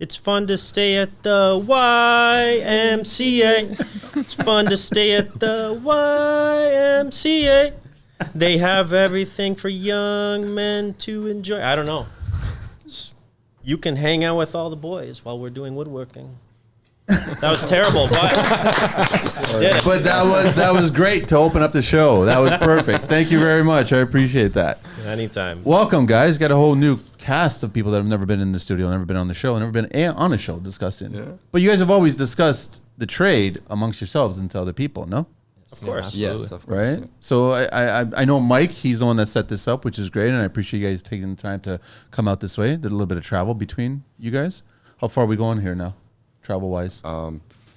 It's fun to stay at the YMCA. It's fun to stay at the YMCA. They have everything for young men to enjoy. I don't know. You can hang out with all the boys while we're doing woodworking. That was terrible, but I did it. But that was great to open up the show. That was perfect. Thank you very much. I appreciate that. Anytime. Welcome, guys. Got a whole new cast of people that have never been in the studio, never been on the show, never been on a show discussing. Yeah. But you guys have always discussed the trade amongst yourselves and to other people, no? Of course. Yes, of course. Right? Yeah. So I know Mike, he's the one that set this up, which is great, and I appreciate you guys taking the time to come out this way. Did a little bit of travel between you guys. How far are we going here now, travel-wise?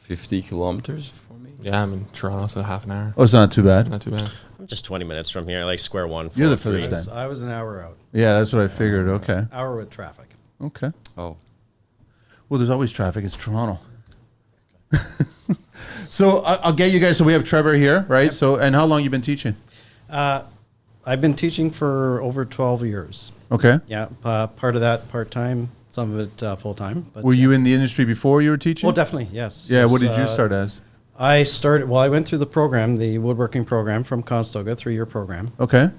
50 kilometers for me. Yeah, I'm in Toronto, so half an hour. Oh, it's not too bad. Not too bad. I'm just 20 minutes from here, like square one. You're the 403. furthest then. I was an hour out. Yeah, that's what I figured. Okay. Hour with traffic. Okay. Oh. Well, there's always traffic. It's Toronto. So I'll get you guys. So we have Trevor here, right? Yep. So, and how long you been teaching? I've been teaching for over 12 years. Okay. Yeah, part of that part-time, some of it full-time. But were you in the industry before you were teaching? Oh, definitely, yes. Yeah, Yes, what did you start as? I went through the program, the woodworking program from Conestoga, 3-year program. Okay.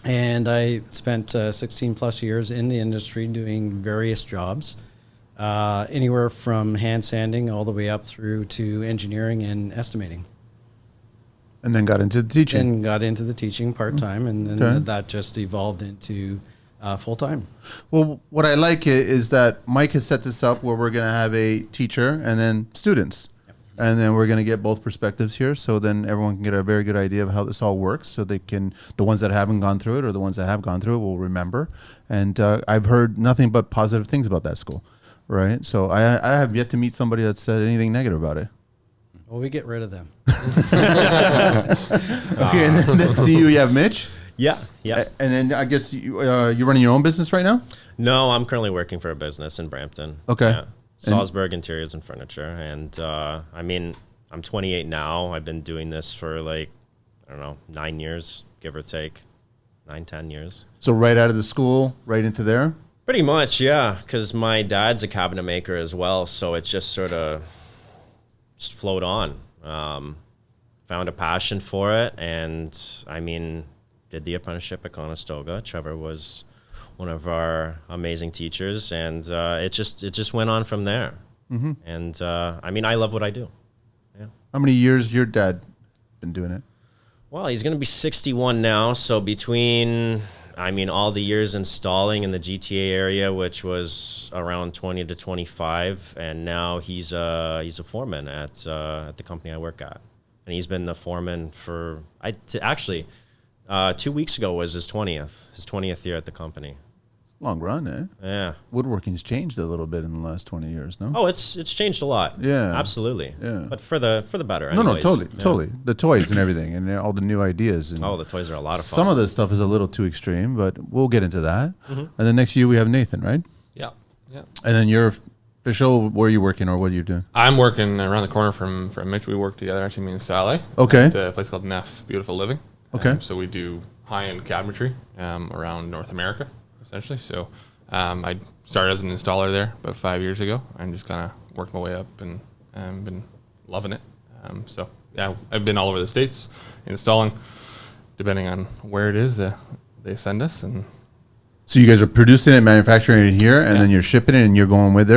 And I spent 16 plus years in the industry doing various jobs, anywhere from hand sanding all the way up through to engineering and estimating. And then got into the teaching. And got into the teaching part-time, and then Okay. that just evolved into full-time. Well, what I like is that Mike has set this up where we're going to have a teacher and then students. And then we're going to get both perspectives here, so then everyone can get a very good idea of how this all works, so they can, the ones that haven't gone through it or the ones that have gone through it will remember. And I've heard nothing but positive things about that school, right? So I have yet to meet somebody that said anything negative about it. Well, we get rid of them. Okay, and then next to you have Mitch. Yeah. And then I guess you're running your own business right now? No, I'm currently working for a business in Brampton. Okay. Yeah. Salzburg Interiors and Furniture. And I mean, I'm 28 now. I've been doing this for 9 years, give or take. 9-10 years. So right out of the school, right into there? Pretty much, yeah. Because my dad's a cabinet maker as well. So it just sort of just flowed on. Found a passion for it. And I mean, did the apprenticeship at Conestoga. Trevor was one of our amazing teachers, and it just went on from there. Mm-hmm. And I mean, I love what I do. Yeah. How many years your dad been doing it? Well, he's going to be 61 now. So between, I mean, all the years installing in the GTA area, which was around 20 to 25, and now he's a foreman at the company I work at, and he's been the foreman for 2 weeks ago was his 20th year at the company. Long run, eh? Yeah. Woodworking's changed a little bit in the last 20 years, no? Oh, it's changed a lot. Yeah. Absolutely. Yeah. But for the better. No, anyways. totally. The toys and everything, and all the new ideas. And Oh, the toys are a lot of fun. some of the stuff is a little too extreme, but we'll get into that. Mm-hmm. And then next to you, we have Nathan, right? Yeah. And then you're official. Where are you working, or what are you doing? I'm working around the corner from Mitch. We work together, actually, me and Saleh. Okay. At a place called NEFF, Beautiful Living. Okay. So we do high-end cabinetry around North America, essentially. So I started as an installer there about 5 years ago, and just kind of worked my way up and been loving it. So yeah, I've been all over the States installing, depending on where it is they send us. And So you guys are producing it, manufacturing it here, and then you're shipping it, and you're going with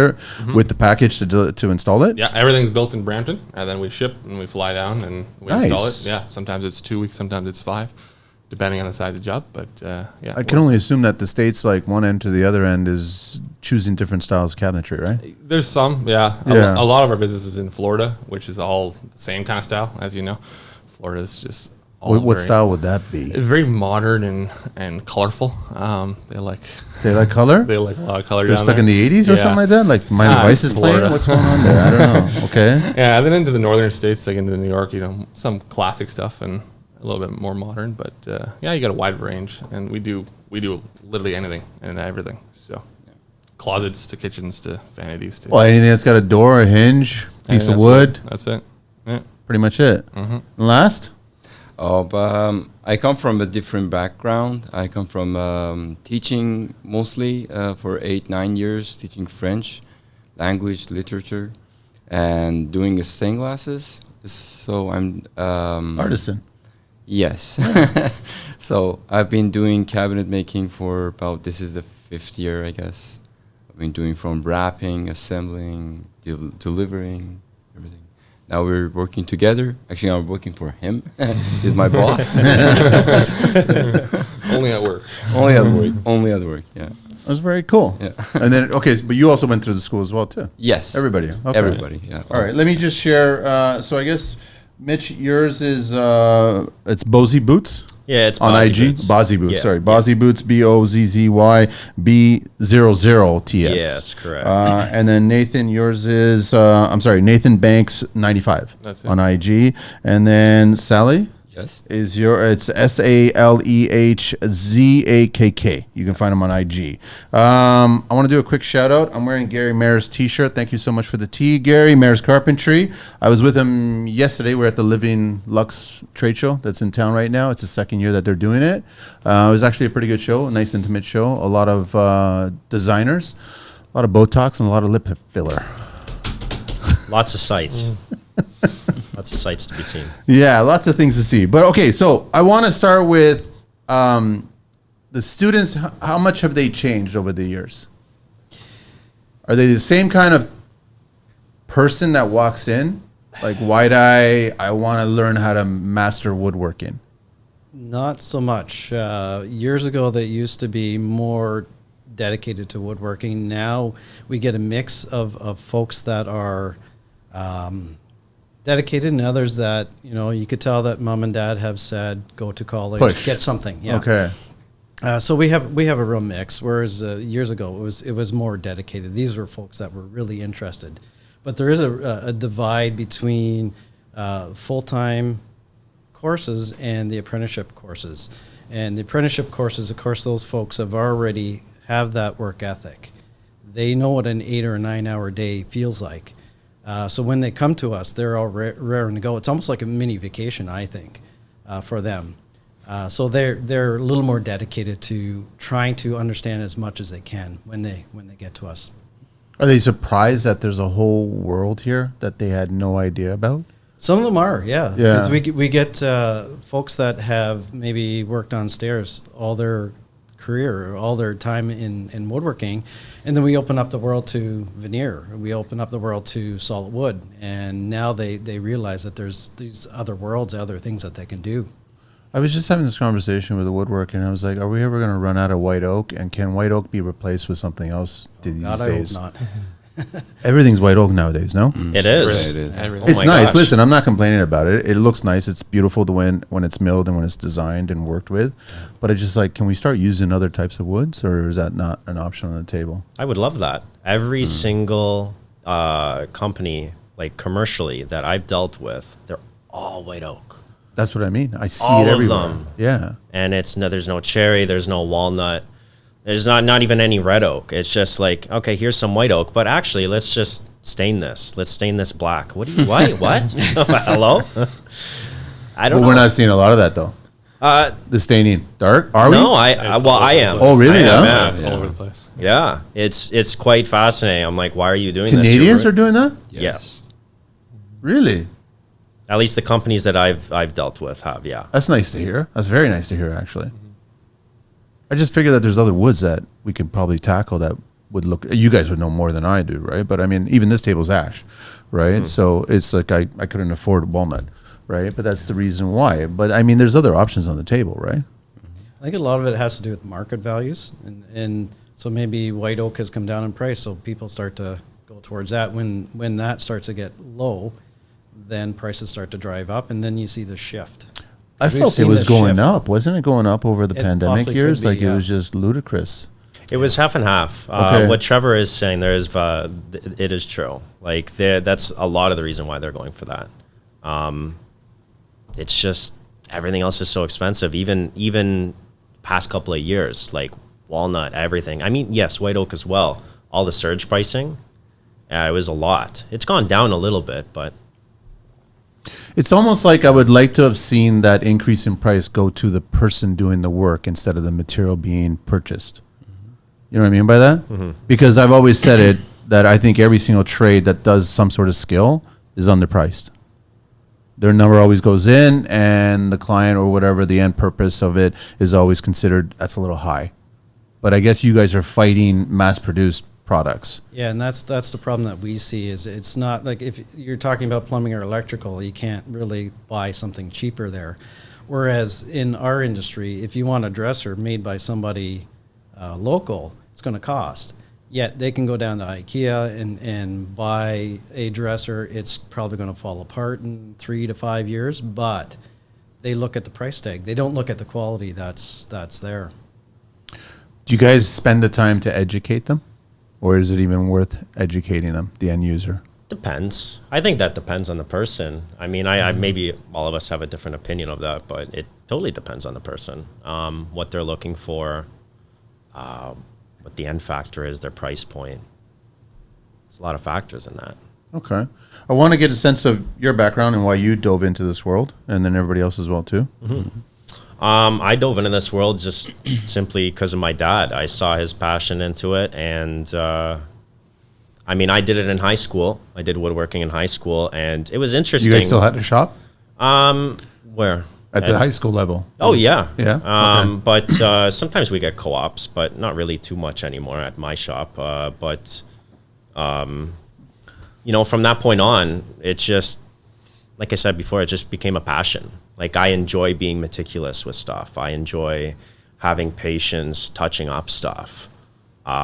with the package to install it? yeah, everything's built in Brampton, and then we ship and we fly down and we install it. Yeah, sometimes it's 2 weeks, sometimes it's 5, depending on the size of the job. But yeah, I can only assume that the States, like one end to the other end, is choosing different styles of cabinetry, right? there's some, yeah. Yeah. A lot of our business is in Florida, which is all the same kind of style, as you know. Florida's just all What very- style would that be? It's very modern and colorful. They like color? they like a lot of color. They're down stuck there. in the 80s or Yeah. something like that? Like my device is playing? Florida. What's going on there? I don't know. Okay. Yeah, and then into the northern states, like into New York, some classic stuff and a little bit more modern. But yeah, you got a wide range, and we do literally anything and everything. So closets to kitchens to vanities to Well, anything that's got a door, a hinge, piece of wood, That's it. Yeah. pretty much it. Mm-hmm. Last? I come from a different background. I come from teaching mostly for 8-9 years, teaching French language, literature, and doing stained glasses. So I'm Artisan. Yes. So I've been doing cabinet making for about, this is the 5th year, I guess. I've been doing from wrapping, assembling, delivering, everything. Now we're working together. Actually, I'm working for him. He's my boss. Only at work. Only at work. Only at work. Yeah. That was very cool. Yeah. And then, okay, but you also went through the school as well, too. Yes. Everybody. Okay. Everybody. Yeah. All right, let me just share. So I guess, Mitch, yours is it's Bozzy Boots Yeah, it's on Bozzy IG. Boots. Bozzy Boots, Yeah, sorry. yeah. Bozzy Boots, BOZZYB00TS. Yes, correct. And then Nathan, yours is, Nathan Banks 95 That's it. on IG. And then Saleh Yes. is it's SALEHZAKK. You can find him on IG. I want to do a quick shout out. I'm wearing Gary Mayer's t-shirt. Thank you so much for the tee, Gary. Mayer's Carpentry. I was with him yesterday. We're at the Living Lux trade show that's in town right now. It's the 2nd year that they're doing it. It was actually a pretty good show, a nice intimate show. A lot of designers, a lot of Botox, and a lot of lip filler. Lots of sites. Lots of sights to be seen. Yeah, lots of things to see. But okay, so I want to start with the students. How much have they changed over the years? Are they the same kind of person that walks in? Like, I want to learn how to master woodworking. Not so much. Years ago, they used to be more dedicated to woodworking. Now we get a mix of folks that are dedicated and others that, you could tell that mom and dad have said, go to college, Push. get something. Yeah. Okay. So we have a real mix. Whereas years ago it was more dedicated. These were folks that were really interested. But there is a divide between full-time courses and the apprenticeship courses. And the apprenticeship courses, of course, those folks have already have that work ethic. They know what an 8 or 9 hour day feels like. So when they come to us, they're all raring to go. It's almost like a mini vacation, I think, for them. So they're a little more dedicated to trying to understand as much as they can when they get to us. Are they surprised that there's a whole world here that they had no idea about? Some of them are, yeah. Yeah. 'Cause we get folks that have maybe worked on stairs all their career, all their time in woodworking, and then we open up the world to veneer. We open up the world to solid wood, and now they realize that there's these other worlds, other things that they can do. I was just having this conversation with a woodworker, and I was like, are we ever going to run out of white oak? And can white oak be replaced with something else these God, days? I hope not. Everything's white oak nowadays, no? It is. It is. Everything. It's my nice. gosh. Listen, I'm not complaining about it. It looks nice. It's beautiful to when it's milled and when it's designed and worked with. But I just like, can we start using other types of woods, or is that not an option on the table? I would love that. Every single company, like commercially, that I've dealt with, they're all white oak. That's what I mean. I see All it of everywhere. them. Yeah. And there's no cherry, there's no walnut, there's not even any red oak. It's just like, okay, here's some white oak, but actually let's just stain this. Let's stain this black. What? Hello? I don't But know. we're not seeing a lot of that though. The staining dark. Are we? No, I It's well, all I over am. the place. Oh, really? I am, Yeah? yeah. It's all over the place. Yeah, it's quite fascinating. I'm like, why are you doing Canadians this? are doing that? Yes. Really? At least the companies that I've dealt with have, yeah. That's nice to hear. That's very nice to hear, actually. I just figured that there's other woods that we could probably tackle that would look. You guys would know more than I do, right? But I mean, even this table's ash, right? So it's like I couldn't afford walnut, right? But that's the reason why. But I mean, there's other options on the table, right? I think a lot of it has to do with market values, and so maybe white oak has come down in price, so people start to go towards that. When that starts to get low, then prices start to drive up, and then you see the shift. I We've felt it seen was this going shift. up. Wasn't it going up over the It pandemic possibly years? could be, Like it yeah. was just ludicrous. It was half and half. Okay. What Trevor is saying there is, it is true. Like that's a lot of the reason why they're going for that. It's just everything else is so expensive. Even past couple of years, like walnut, everything. I mean, yes, white oak as well. All the surge pricing, it was a lot. It's gone down a little bit, but It's almost like I would like to have seen that increase in price go to the person doing the work instead of the material being purchased. You know what I mean by that? Because I've always said it, that I think every single trade that does some sort of skill is underpriced. Their number always goes in, and the client or whatever the end purpose of it is always considered that's a little high. But I guess you guys are fighting mass-produced products. Yeah, and that's the problem that we see is it's not like if you're talking about plumbing or electrical, you can't really buy something cheaper there. Whereas in our industry, if you want a dresser made by somebody local, it's going to cost. Yet they can go down to IKEA and buy a dresser. It's probably going to fall apart in 3 to 5 years, but they look at the price tag. They don't look at the quality that's there. Do you guys spend the time to educate them? Or is it even worth educating them, the end user? Depends. I think that depends on the person. I mean, I maybe all of us have a different opinion of that, but it totally depends on the person, what they're looking for, what the end factor is, their price point. There's a lot of factors in that. Okay. I want to get a sense of your background and why you dove into this world, and then everybody else as well, too. Mm-hmm. I dove into this world just simply because of my dad. I saw his passion into it, and I mean, I did it in high school. I did woodworking in high school, and it was interesting. You guys still had a shop? Where? At the high school level? Oh, yeah. Yeah? Okay. But sometimes we get co-ops, but not really too much anymore at my shop. But you know, from that point on, it just, like I said before, it just became a passion. Like, I enjoy being meticulous with stuff. I enjoy having patience, touching up stuff,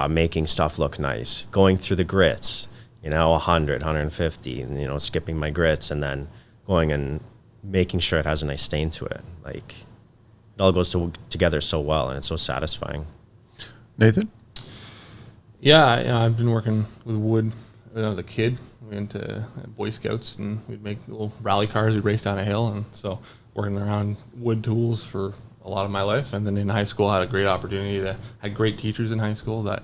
making stuff look nice, going through the grits, you know, 100, 150, and, you know, skipping my grits and then going and making sure it has a nice stain to it. Like, it all goes together so well, and it's so satisfying. Nathan? Yeah, I've been working with wood when I was a kid. We went to Boy Scouts, and we'd make little rally cars. We'd race down a hill, and so working around wood tools for a lot of my life. And then in high school, I had a great opportunity to had great teachers in high school that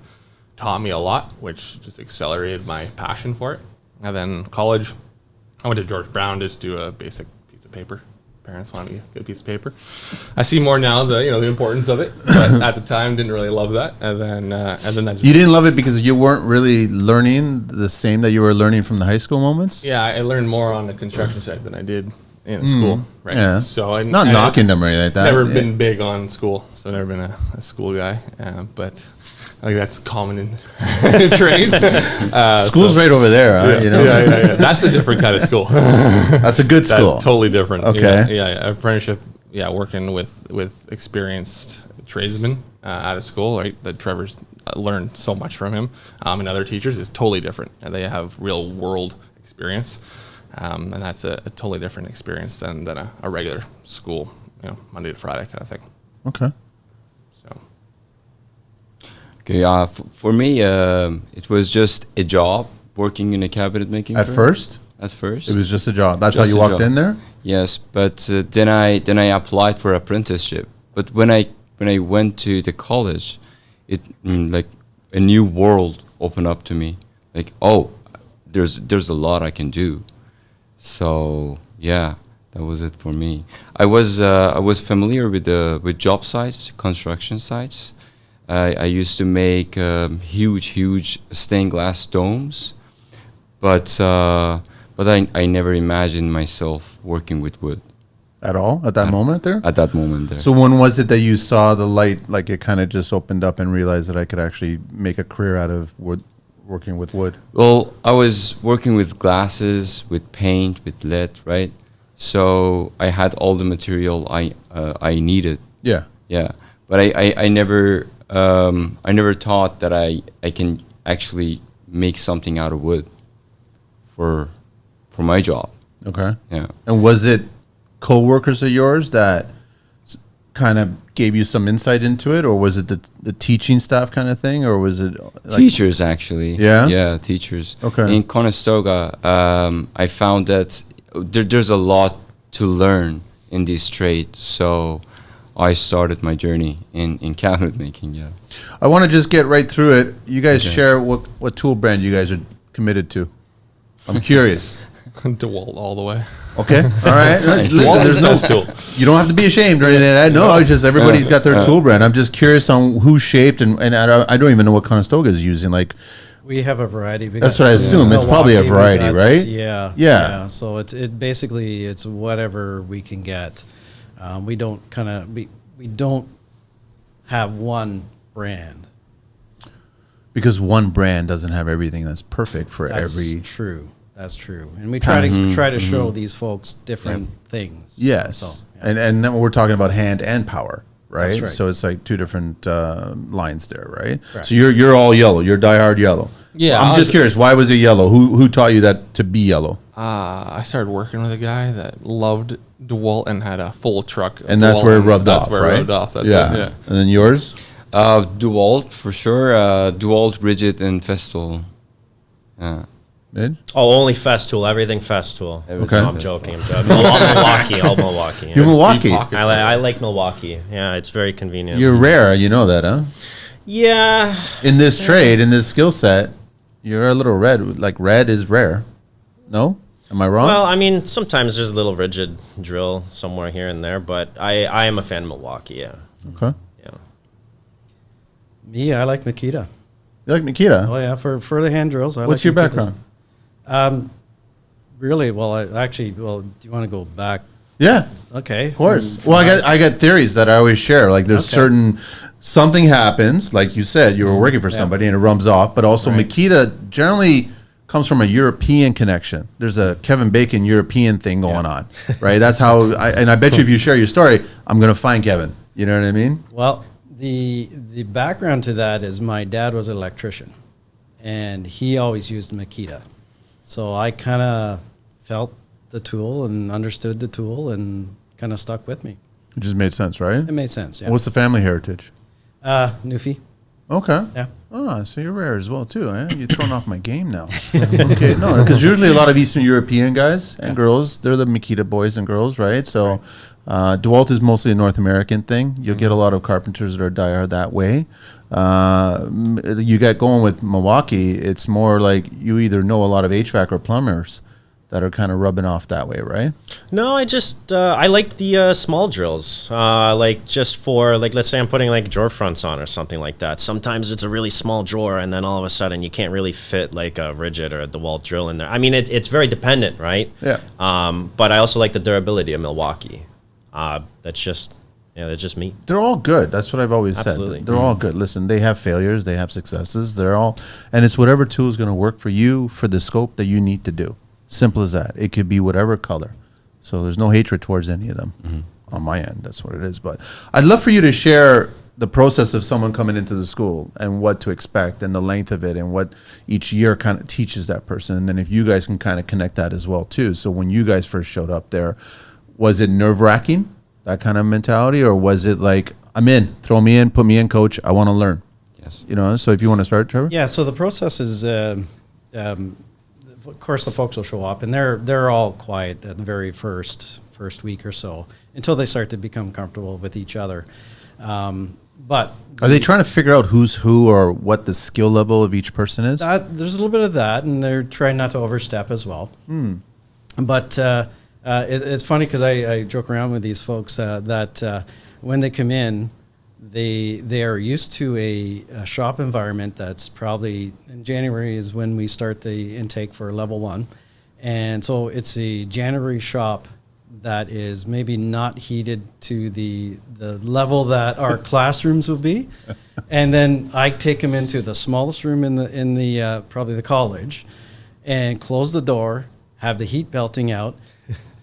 taught me a lot, which just accelerated my passion for it. And then college, I went to George Brown just to do a basic piece of paper. Parents wanted me to get a piece of paper. I see more now the importance of it, but at the time didn't really love that. And then that just, You didn't love it because you weren't really learning the same that you were learning from the high school moments? yeah, I learned more on the construction site than I did in school. Right. Yeah. So I Not knocking them or anything like that. Never Yeah. been big on school, so never been a school guy. But I think that's common in trades. School's right over there, huh? You know? Yeah. That's a different kind of school. That's a good school. That's totally different. Okay. Yeah. Apprenticeship. Yeah, working with experienced tradesmen out of school, right? That Trevor's learned so much from him, and other teachers is totally different. And they have real world experience, and that's a totally different experience than a regular school, Monday to Friday kind of thing. Okay. So. Okay, for me, it was just a job working in a cabinet making At firm. first? At first. It was just a job. That's Just how you a walked job. in there? Yes, but then I applied for apprenticeship. But when I went to the college, like a new world opened up to me. Like, oh, there's a lot I can do. So yeah, that was it for me. I was familiar with job sites, construction sites. I used to make huge stained glass domes, but I never imagined myself working with wood At all? At that moment there? at that moment there. So when was it that you saw the light, like it kind of just opened up and realized that I could actually make a career out of wood, working with wood? Well, I was working with glasses, with paint, with lead, right? So I had all the material I needed. Yeah. Yeah, but I never thought that I can actually make something out of wood for my job. Okay. Yeah. And was it co-workers of yours that kind of gave you some insight into it, or was it the teaching staff kind of thing, or was it like Teachers, actually. Yeah? Yeah, teachers. Okay. In Conestoga, I found that there's a lot to learn in this trade. So I started my journey in cabinet making, yeah. I want to just get right through it. You guys Okay. share what tool brand you guys are committed to. I'm curious. DeWalt all the way. Okay. All right. Listen, DeWalt there's is no best tool. You don't have to be ashamed or anything like that. No, it's just everybody's got their tool brand. I'm just curious on who shaped and I don't even know what Conestoga is using. Like, We have a variety. That's what I assume. It's probably a variety, right? Yeah. Yeah. So it's whatever we can get. We don't have one brand. Because one brand doesn't have everything that's perfect for every. True. That's true. And we try to show these folks different things. Yes. So, And then we're talking about hand and power, right? That's right. So it's like two different lines there, right? Correct. So you're all yellow. You're diehard yellow. Yeah, I'm just curious. Why was it yellow? Who taught you that to be yellow? I started working with a guy that loved DeWalt and had a full truck. Of And that's DeWalt, where it and rubbed that's off, where right? It rubbed off. That's yeah. it. Yeah. And then yours? DeWalt for sure. DeWalt, Bridget, and Festool. Mitch? Oh, only Festool, everything Festool. Okay. No, I'm joking. All Milwaukee. You're Milwaukee. Deep pocket. I like Milwaukee. Yeah, it's very convenient. You're rare. You know that, huh? Yeah. In this trade, in this skill set, you're a little red. Like red is rare. No? Am I wrong? Well, I mean, sometimes there's a little rigid drill somewhere here and there, but I am a fan of Milwaukee, yeah. Okay. Yeah. Me, I like Makita. You like Nikita? Oh yeah, for the hand drills. What's your background? Really? Well, do you want to go back? Yeah, Okay. of course. Well, I got theories that I always share. Like there's Okay. something happens, like you said, you were working for somebody and it rubs off, but also Right. Makita generally comes from a European connection. There's a Kevin Bacon European thing going on, right? That's how, I bet you if you share your story, I'm going to find Kevin. You know what I mean? Well, the background to that is my dad was an electrician, and he always used Makita. So I kind of felt the tool and understood the tool and kind of stuck with me. It just made sense, right? It made sense, yeah. What's the family heritage? Newfie. Okay. Yeah. Ah, so you're rare as well too, eh? You're throwing off my game now. Okay, no, because usually a lot of Eastern European guys and girls, they're the Makita boys and girls, right? So DeWalt is mostly a North American thing. You'll get a lot of carpenters that are diehard that way. You get going with Milwaukee, it's more like you either know a lot of HVAC or plumbers that are kind of rubbing off that way, right? No, I like the small drills. Like just for, like, let's say I'm putting like drawer fronts on or something like that. Sometimes it's a really small drawer and then all of a sudden you can't really fit like a rigid or a DeWalt drill in there. I mean, it's very dependent, right? Yeah. But I also like the durability of Milwaukee. That's just me. They're all good. That's what I've always Absolutely. said. They're all good. Listen, they have failures, they have successes. They're all, and it's whatever tool is going to work for you for the scope that you need to do. Simple as that. It could be whatever color. So there's no hatred towards any of them on my end. That's what it is. But I'd love for you to share the process of someone coming into the school and what to expect and the length of it and what each year kind of teaches that person. And then if you guys can kind of connect that as well too. So when you guys first showed up there, was it nerve-wracking, that kind of mentality, or was it like, I'm in, throw me in, put me in, coach, I want to learn? Yes. You know, so if you want to start, Trevor? Yeah, so the process is, of course, the folks will show up, and they're all quiet at the very first week or so until they start to become comfortable with each other. But Are they trying to figure out who's who or what the skill level of each person is? there's a little bit of that, and they're trying not to overstep as well. But it's funny because I joke around with these folks that when they come in, they are used to a shop environment that's probably in January is when we start the intake for level 1. And so it's a January shop that is maybe not heated to the level that our classrooms will be. And then I take them into the smallest room in the probably the college and close the door, have the heat belting out.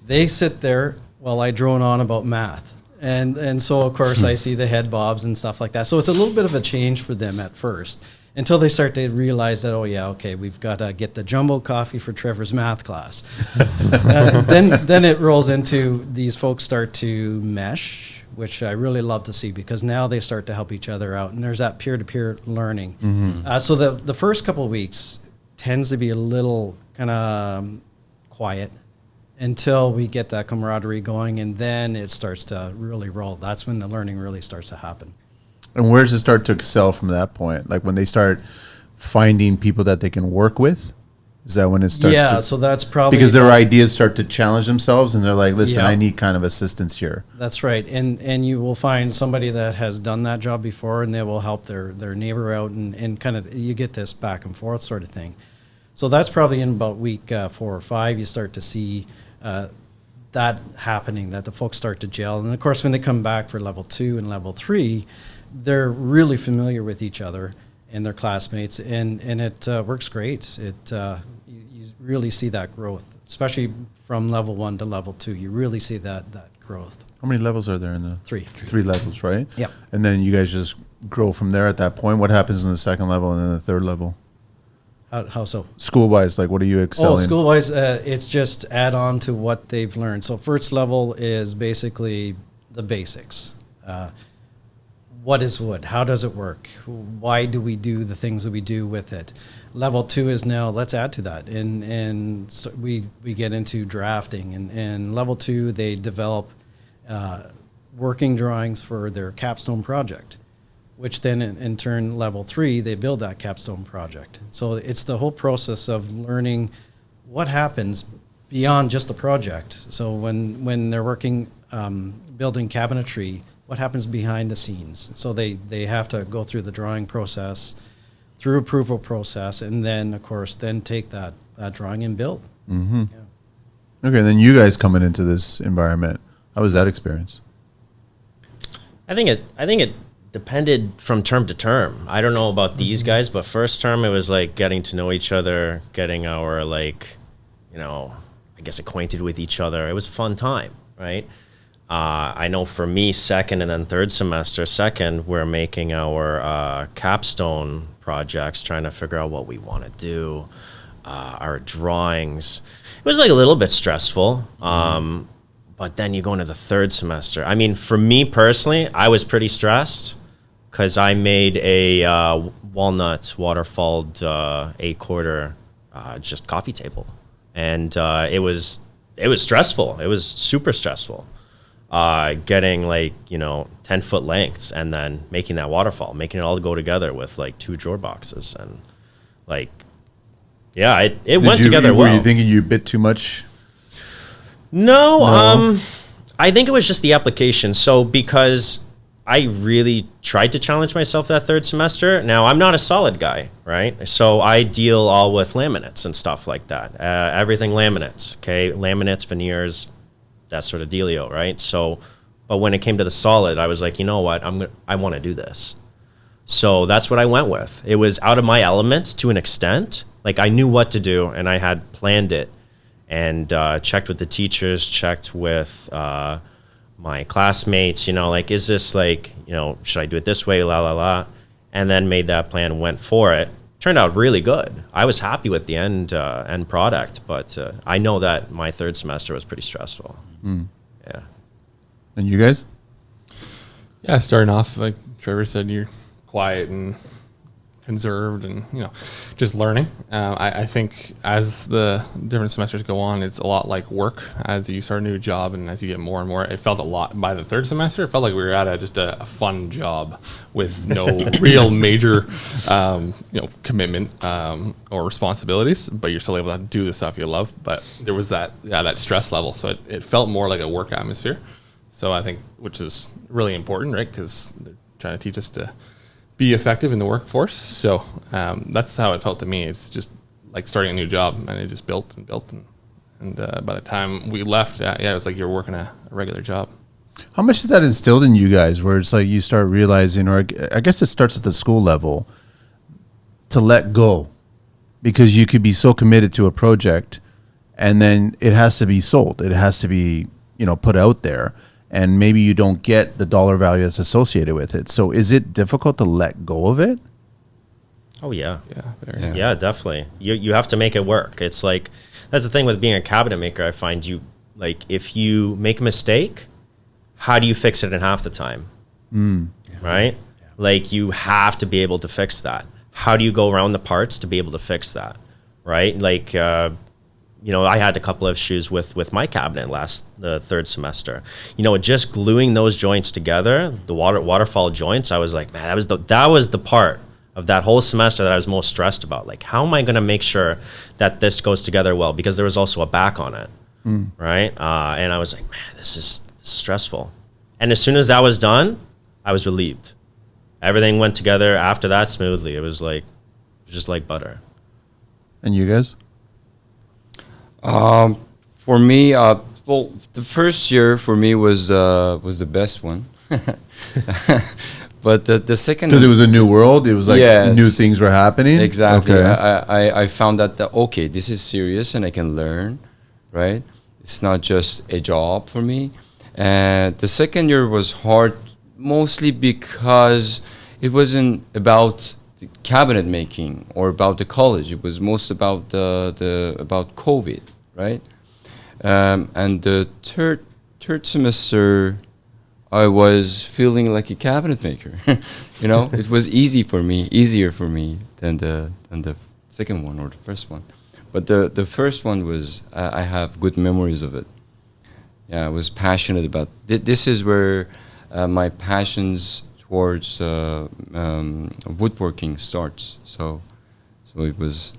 They sit there while I drone on about math. And so, of course, I see the head bobs and stuff like that. So it's a little bit of a change for them at first until they start to realize that, oh, yeah, okay, we've got to get the jumbo coffee for Trevor's math class. Then it rolls into these folks start to mesh, which I really love to see because now they start to help each other out. And there's that peer-to-peer learning. So the first couple of weeks tends to be a little kind of quiet until we get that camaraderie going, and then it starts to really roll. That's when the learning really starts to happen. And where does it start to excel from that point? Like when they start finding people that they can work with Is that when it starts? Yeah, so that's probably because their ideas start to challenge themselves, and they're like, "Listen, Yeah. I need kind of assistance here." That's right, and you will find somebody that has done that job before, and they will help their neighbor out, and kind of you get this back and forth sort of thing. So that's probably in about week 4 or 5 you start to see that happening, that the folks start to gel, and of course when they come back for level 2 and level 3, they're really familiar with each other and their classmates, and it works great. You really see that growth, especially from level 1 to level 2. You really see that growth. How many levels are there in the 3? 3 levels, right? Yep. And then you guys just grow from there at that point. What happens in the second level and then the third level? How so? School-wise, like what are you excelling? School-wise, it's just add on to what they've learned. So first level is basically the basics. What is wood? How does it work? Why do we do the things that we do with it? Level 2 is now, let's add to that. And so we get into drafting. And level 2, they develop working drawings for their capstone project, which then in turn, level 3, they build that capstone project. So it's the whole process of learning what happens beyond just the project. So when they're working, building cabinetry, what happens behind the scenes? So they have to go through the drawing process, through approval process, and then, of course, then take that drawing and build. Mm-hmm. Yeah. Okay, then you guys coming into this environment, how was that experience? I think it depended from term to term. I don't know about these guys, but first term it was like getting to know each other, getting our I guess acquainted with each other. It was a fun time, right? I know for me, second and then third semester, we're making our capstone projects, trying to figure out what we want to do, our drawings. It was like a little bit stressful, but then you go into the third semester. I mean, for me personally, I was pretty stressed because I made a walnut waterfalled 8-quarter just coffee table, and it was stressful. It was super stressful. Getting 10-foot lengths and then making that waterfall, making it all go together with 2 drawer boxes, and it went together well. Were you thinking you bit too much? No. I think it was just the application. So because I really tried to challenge myself that third semester. Now I'm not a solid guy, right? So I deal all with laminates and stuff like that. Everything laminates, okay? Laminates, veneers, that sort of dealio, right? So, but when it came to the solid, I was like, you know what? I want to do this. So that's what I went with. It was out of my element to an extent. I knew what to do, and I had planned it, and checked with the teachers, checked with my classmates. Is this should I do it this way? La la la, and then made that plan, went for it. Turned out really good. I was happy with the end product, but I know that my third semester was pretty stressful. Mm. Yeah. And you guys? Yeah, starting off, like Trevor said, you're quiet and conserved and, just learning. I think as the different semesters go on, it's a lot like work. As you start a new job and as you get more and more, it felt a lot, by the third semester, it felt like we were at just a fun job with no real major, commitment or responsibilities, but you're still able to do the stuff you love. But there was that stress level. So it felt more like a work atmosphere. So I think, which is really important, right? Because they're trying to teach us to be effective in the workforce. So that's how it felt to me. It's just like starting a new job, and it just built and built. And by the time we left, it was like you're working a regular job. How much is that instilled in you guys, where it's like you start realizing, or I guess it starts at the school level, to let go? Because you could be so committed to a project, and then it has to be sold. It has to be, put out there. And maybe you don't get the dollar value that's associated with it. So is it difficult to let go of it? Oh, yeah. Yeah. Yeah, definitely. You have to make it work. It's like, that's the thing with being a cabinet maker. I find if you make a mistake, how do you fix it in half the time? Right? Yeah. You have to be able to fix that. How do you go around the parts to be able to fix that? Right? I had a couple of issues with my cabinet the third semester. Just gluing those joints together, the waterfall joints, I was like, man, that was the part of that whole semester that I was most stressed about. Like, how am I going to make sure that this goes together well? Because there was also a back on it, right? And I was like, man, this is stressful. And as soon as that was done, I was relieved. Everything went together after that smoothly. It was just like butter. And you guys? For me, well, the first year for me was the best one. But the second, Because it was a new world. It was like Yes. new things were happening. Exactly. Okay. I found that, okay, this is serious and I can learn, right? It's not just a job for me. And the second year was hard, mostly because it wasn't about the cabinet making or about the college. It was most about about COVID, right? And the third semester, I was feeling like a cabinet maker. You know, it was easier for me than the second one or the first one. But the first one was, I have good memories of it. Yeah, I was passionate about. This is where my passions towards woodworking starts. So it was.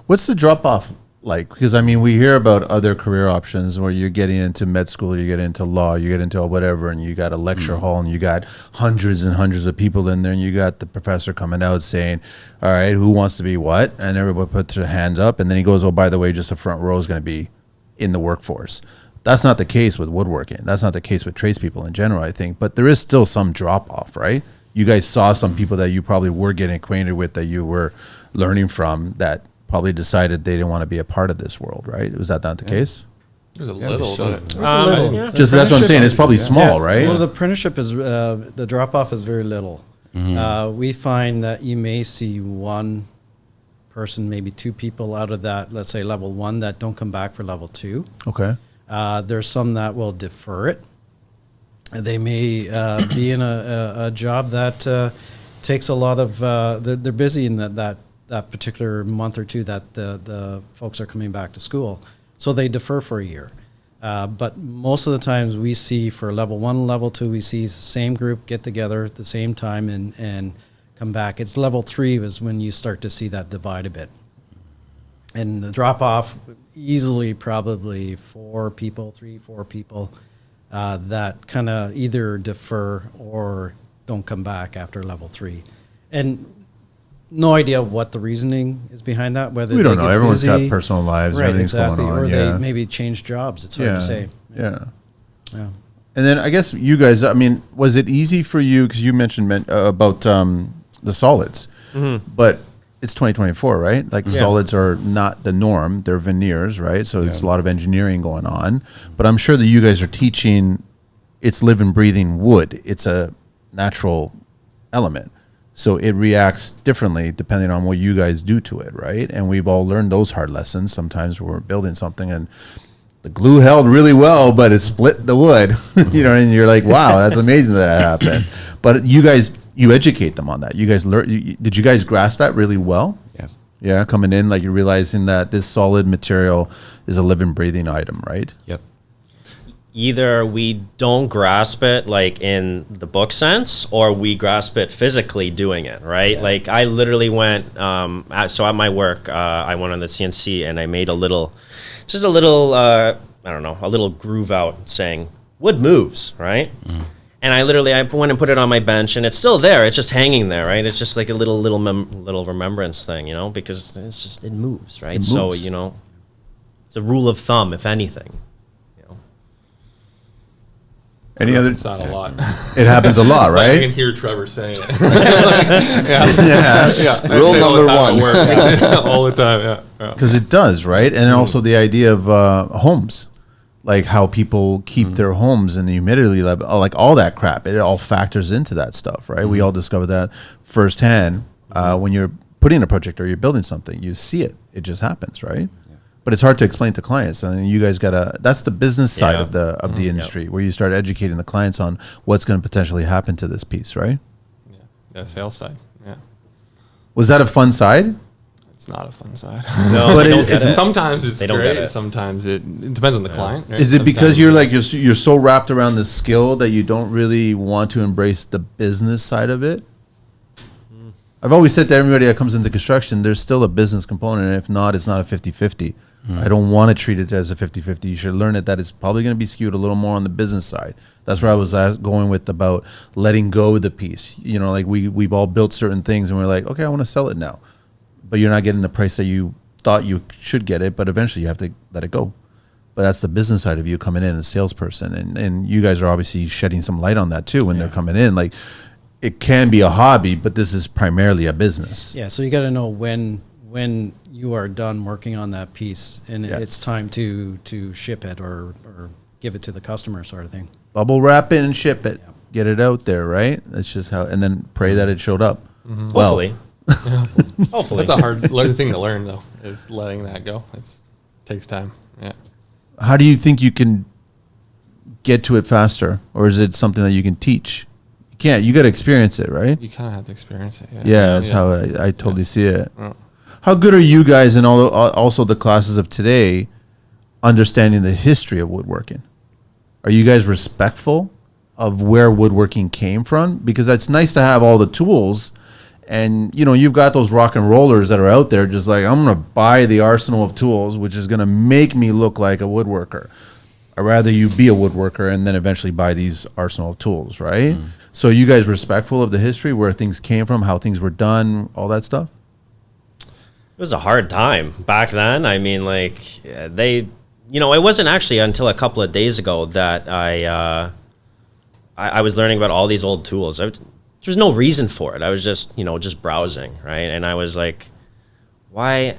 What's the drop off like? Because I mean, we hear about other career options where you're getting into med school, you get into law, you get into whatever, and you got a lecture hall, and you got hundreds and hundreds of people in there, and you got the professor coming out saying, "All right, who wants to be what?" And everybody puts their hands up, and then he goes, "Oh, by the way, just the front row is going to be in the workforce." That's not the case with woodworking. That's not the case with tradespeople in general, I think. But there is still some drop off, right? You guys saw some people that you probably were getting acquainted with, that you were learning from, that probably decided they didn't want to be a part of this world, right? Was that not the case? It was a little, but It's a little. yeah. Just that's what I'm saying. It's probably small, right? Well, the apprenticeship is the drop off is very little. We find that you may see one person, maybe two people out of that, let's say level 1, that don't come back for level 2. Okay. There's some that will defer it. They may be in a job that takes a lot of. They're busy in that particular month or two that the folks are coming back to school, so they defer for a year. But most of the times we see for level 1, level 2, we see the same group get together at the same time and come back. It's level 3 is when you start to see that divide a bit. And the drop off, easily probably 4 people, 3-4 people that kind of either defer or don't come back after level 3. And no idea what the reasoning is behind that. Whether We don't they know. get Everyone's busy, got personal lives. right, Everything's exactly, going on. or Yeah. they maybe change jobs. It's hard Yeah. to say. Yeah. Yeah. And then I guess you guys, I mean, was it easy for you, because you mentioned about the solids, but it's 2024, right? Like solids are not the norm. They're veneers, right? So it's a lot of engineering going on. But I'm sure that you guys are teaching, it's living, breathing wood. It's a natural element. So it reacts differently depending on what you guys do to it, right? And we've all learned those hard lessons. Sometimes we're building something and the glue held really well, but it split the wood, you know, and you're like, wow, that's amazing that happened. But you guys, you educate them on that. You guys learn. Did you guys grasp that really well? Yeah. Yeah, coming in, like you're realizing that this solid material is a living, breathing item, right? Yep. Either we don't grasp it like in the book sense, or we grasp it physically doing it, right? Like I literally went, so at my work, I went on the CNC and I made a little groove out saying wood moves, right? And I went and put it on my bench, and it's still there. It's just hanging there, right? It's just like a little remembrance thing, you know, because it moves, right? It So, moves. you know, it's a rule of thumb, if anything. You know, Any other? it's not a lot. It happens a lot, It's like I can right? hear Trevor saying it. Yeah, I Rule say it all number the time one. at work. All the time, yeah. because it does, right? And also the idea of homes, like how people keep their homes and the humidity level, like all that crap. It all factors into that stuff, right? We all discovered that firsthand when you're putting a project or you're building something. You see it; it just happens, right? But it's hard to explain to clients, and you guys that's the business side of the industry, where you start educating the clients on what's going to potentially happen to this piece, right? Yeah, sales side. Yeah, Was that a fun side? it's not a fun side. no, But they don't it- get it's it. Sometimes it's They don't get great. it. Sometimes it depends on the client. Right? Is it because Sometimes you're so wrapped around the skill that you don't really want to embrace the business side of it? I've always said to everybody that comes into construction, there's still a business component, and if not, it's not a 50-50. I don't want to treat it as a 50-50. You should learn that it's probably going to be skewed a little more on the business side. That's where I was going with about letting go of the piece. You know, like we've all built certain things, and we're like, okay, I want to sell it now, but you're not getting the price that you thought you should get it, but eventually you have to let it go. But that's the business side of you coming in as a salesperson, and you guys are obviously shedding some light on that too when they're coming in. Like, it can be a hobby, but this is primarily a business. Yeah, so you got to know when you are done working on that piece and it's time to ship it or give it to the customer, sort of thing. Bubble wrap it and ship it. Yeah. Get it out there, right? That's just how, and then pray that it showed up. Well, Hopefully. Hopefully. That's a hard thing to learn, though, is letting that go. Takes time. Yeah. how do you think you can get to it faster? Or is it something that you can teach? You can't. You got to experience it, right? You kind of have to experience it. Yeah, that's how I totally see it. Yeah. How good are you guys in also the classes of today understanding the history of woodworking? Are you guys respectful of where woodworking came from? Because it's nice to have all the tools, and you know, you've got those rock and rollers that are out there just like, I'm going to buy the arsenal of tools, which is going to make me look like a woodworker. I'd rather you be a woodworker and then eventually buy these arsenal of tools, right? Mm. So are you guys respectful of the history, where things came from, how things were done, all that stuff? It was a hard time back then. I mean, like, it wasn't actually until a couple of days ago that I was learning about all these old tools. There's no reason for it. I was just browsing, right? And I was like, why?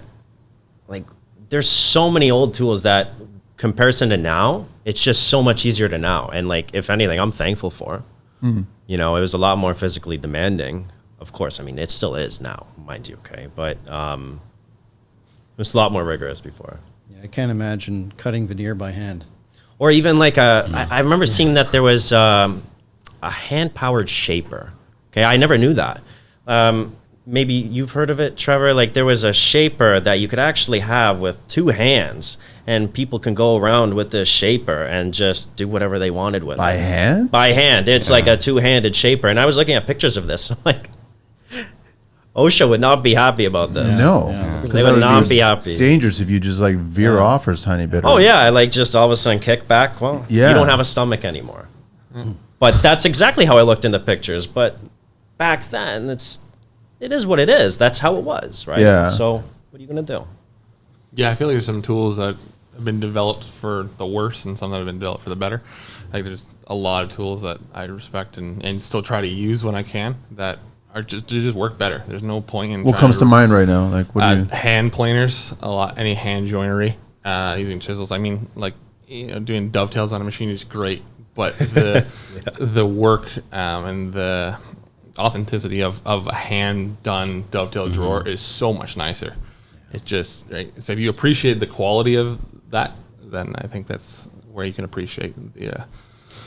Like, there's so many old tools that, comparison to now, it's just so much easier to now. And like, if anything, I'm thankful for. Mm-hmm. It was a lot more physically demanding. Of course, I mean, it still is now, mind you, okay? But it was a lot more rigorous before. Yeah, I can't imagine cutting veneer by hand. Or even like I remember seeing that there was a hand-powered shaper. Okay, I never knew that. Maybe you've heard of it, Trevor. Like, there was a shaper that you could actually have with two hands, and people can go around with this shaper and just do whatever they wanted with it. By hand? By hand. It's like a two-handed shaper. And I was looking at pictures of this. I'm like, OSHA would not be happy about this. No. Yeah. They would not be happy. Dangerous if you just like veer off or a tiny bit. Oh, yeah. I like just all of a sudden kick back. Well, you don't have a stomach anymore. Mm. But that's exactly how I looked in the pictures. But back then, it is what it is. That's how it was, right? Yeah. So what are you going to do? Yeah, I feel like there's some tools that have been developed for the worse and some that have been developed for the better. Like, there's a lot of tools that I respect and still try to use when I can that are just work better. There's no point in what comes to mind right now? Like, what do you... hand planers, any hand joinery, using chisels. I mean, like, doing dovetails on a machine is great, but the the work and the authenticity of a hand done dovetail drawer is so much nicer. It just, right? So if you appreciate the quality of that, then I think that's where you can appreciate the.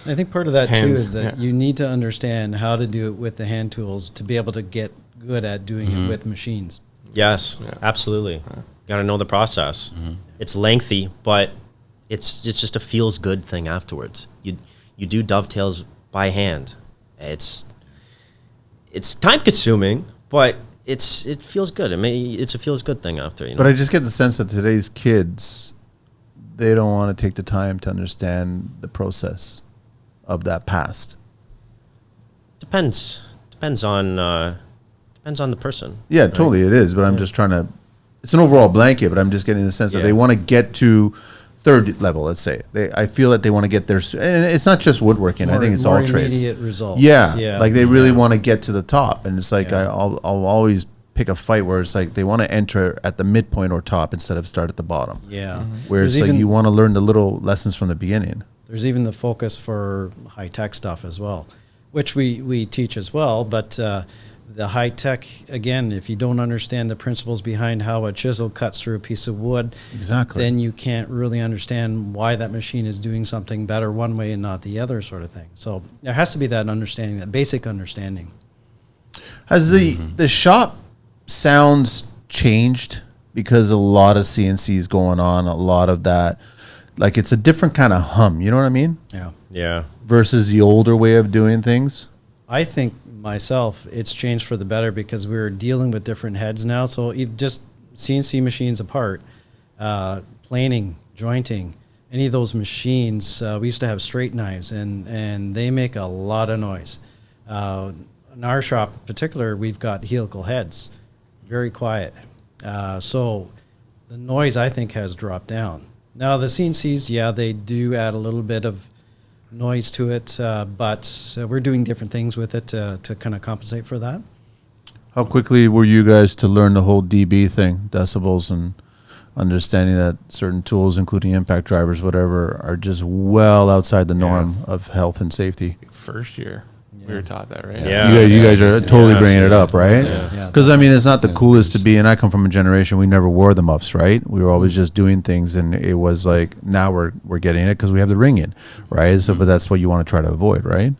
I think part of that too is that you need to understand how to do it with the hand tools to be able to get good at doing it with machines. Yes, absolutely. Got to know the process. It's lengthy, but it's just a feels good thing afterwards. You do dovetails by hand. It's time consuming, but it feels good. I mean, it's a feels good thing after. But I just get the sense that today's kids, they don't want to take the time to understand the process of that past. Depends on the person. Yeah, right? totally it is. But I'm just trying to. It's an overall blanket, but I'm just getting the sense that they want to get to third level. Let's say I feel that they want to get there, and it's not just woodworking. I think it's all trades. Immediate results. Yeah, like they really want to get to the top, and it's like I'll always pick a fight where it's like they want to enter at the midpoint or top instead of start at the bottom. Yeah, where it's like you want to learn the little lessons from the beginning. There's even the focus for high-tech stuff as well, which we teach as well. But the high-tech, again, if you don't understand the principles behind how a chisel cuts through a piece of wood, then you can't really understand why that machine is doing something better one way and not the other, sort of thing. So there has to be that understanding, that basic understanding. Has the shop sounds changed because a lot of CNCs going on, a lot of that? Like, it's a different kind of hum, you know what I mean? Yeah. Yeah. Versus the older way of doing things. I think myself, it's changed for the better because we're dealing with different heads now. So just CNC machines apart, planing, jointing, any of those machines, we used to have straight knives, and they make a lot of noise. In our shop in particular, we've got helical heads, very quiet. So the noise, I think, has dropped down. Now, the CNCs, yeah, they do add a little bit of noise to it, but we're doing different things with it to kind of compensate for that. How quickly were you guys to learn the whole dB thing, decibels, and understanding that certain tools, including impact drivers, whatever, are just well outside the norm of health and safety? First year, we were taught that, right? Yeah. You guys are totally bringing it up, right? Yeah. Because, I mean, it's not the coolest to be, and I come from a generation, we never wore the muffs, right? We were always just doing things, and it was like, now we're getting it because we have the ring in, right? So, but that's what you want to try to avoid, right?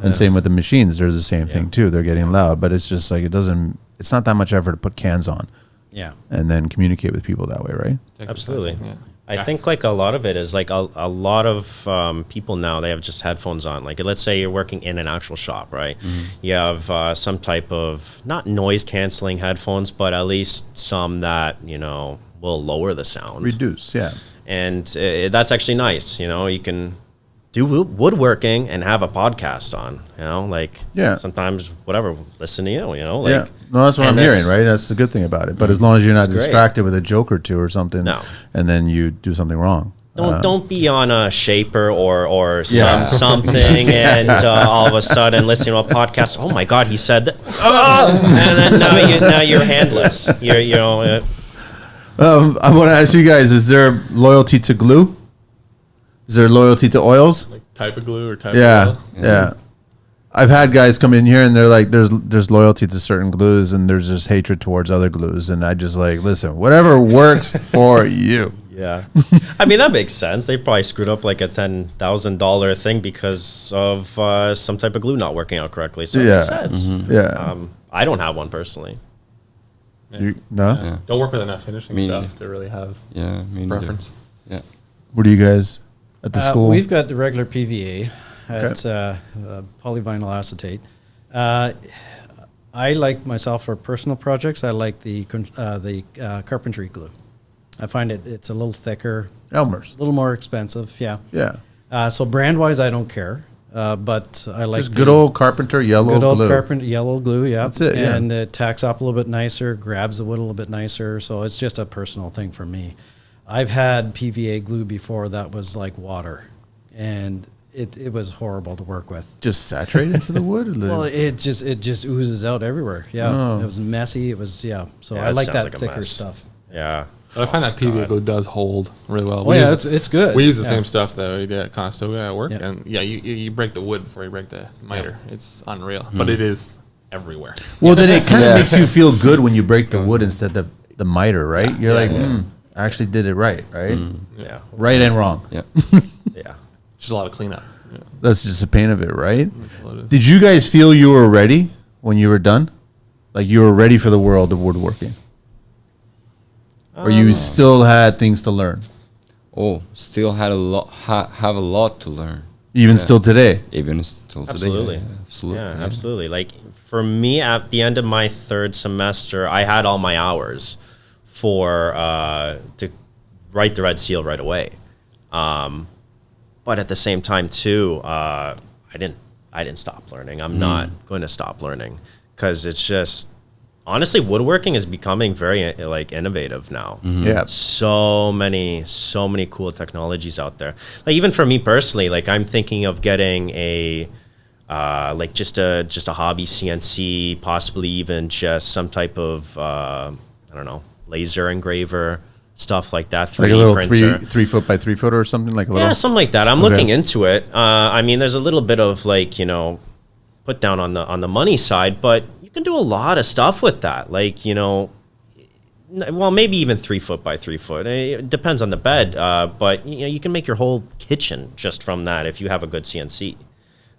And same with the machines, they're the same thing too. They're getting loud, but it's just like, it's not that much effort to put cans on Yeah. and then communicate with people that way, right? Absolutely. Yeah. I think like a lot of it is like a lot of people now, they have just headphones on. Like let's say you're working in an actual shop, right? You have some type of, not noise canceling headphones, but at least some that, you know, will lower the sound. Reduce, yeah. And that's actually nice. You know, you can do woodworking and have a podcast on, you know, like sometimes whatever, listen to you know, like. Yeah, no, that's what I'm hearing, right? That's the good thing about it. But as long as you're not distracted with a joke or two or something, and then you do something wrong. Don't be on a shaper or something and all of a sudden listening to a podcast. Oh my God, he said that. And then now you're handless. You know. I want to ask you guys: is there loyalty to glue? Is there loyalty to oils? Like type of glue or type of oil? Yeah. I've had guys come in here and they're like, there's loyalty to certain glues and there's just hatred towards other glues. And I just like, listen, whatever works for you. Yeah. I mean, that makes sense. They probably screwed up like a $10,000 thing because of some type of glue not working out correctly. So it makes sense. Yeah. I don't have one personally. No? Yeah. Don't work with enough finishing Me stuff neither. to really have Me neither. preference. Yeah. What do you guys at the school? We've got the regular PVA. It's polyvinyl acetate. I like myself for personal projects. I like the carpentry glue. I find it's a little thicker, Elmer's. a little more expensive. Yeah. Yeah. So brand wise, I don't care, but I like Just good old carpenter yellow good old glue. carpenter yellow glue. Yeah, That's it, yeah. And it tacks up a little bit nicer, grabs the wood a little bit nicer. So it's just a personal thing for me. I've had PVA glue before that was like water, and it was horrible to work with. Just saturate into the wood? Well, it just oozes out everywhere. Yeah, Oh. it was messy. It was So Yeah, I it like sounds that like a thicker mess. stuff. Yeah. But I find that PVA glue does hold really well. Oh yeah, it's good. We use the Yeah. same stuff that we did at Conestoga at work, Yeah. and you break the wood before you break the miter. It's unreal, but it is everywhere. Well, then it kind of makes you feel good when you break the wood instead of the miter, right? You're like, I actually did it right? Yeah. Right and wrong. Yeah. Yeah. Just a lot of cleanup. Yeah. That's just the pain of it, right? That's what it is. Did you guys feel you were ready when you were done? Like you were ready for the world of woodworking? Or you still had things to learn? Oh, still had a lot. Have a lot to learn. Even still today? Even still today. Absolutely. Yeah, absolutely. Yeah, absolutely. Like for me, at the end of my third semester, I had all my hours for to write the Red Seal right away. But at the same time, too, I didn't stop learning. I'm not going to stop learning because it's just honestly, woodworking is becoming very like innovative now. Yeah. So many cool technologies out there. Like even for me personally, like I'm thinking of getting a like just a hobby CNC, possibly even just some type of I don't know, laser engraver, stuff like that. 3D Like a little printer. 3 foot by 3 foot or something? Like a little. Yeah, something like that. I'm looking into it. I mean, there's a little bit of like, you know, put down on the money side, but you can do a lot of stuff with that. Like, you know, well, maybe even 3 foot by 3 foot. It depends on the bed, but you know, you can make your whole kitchen just from that if you have a good CNC.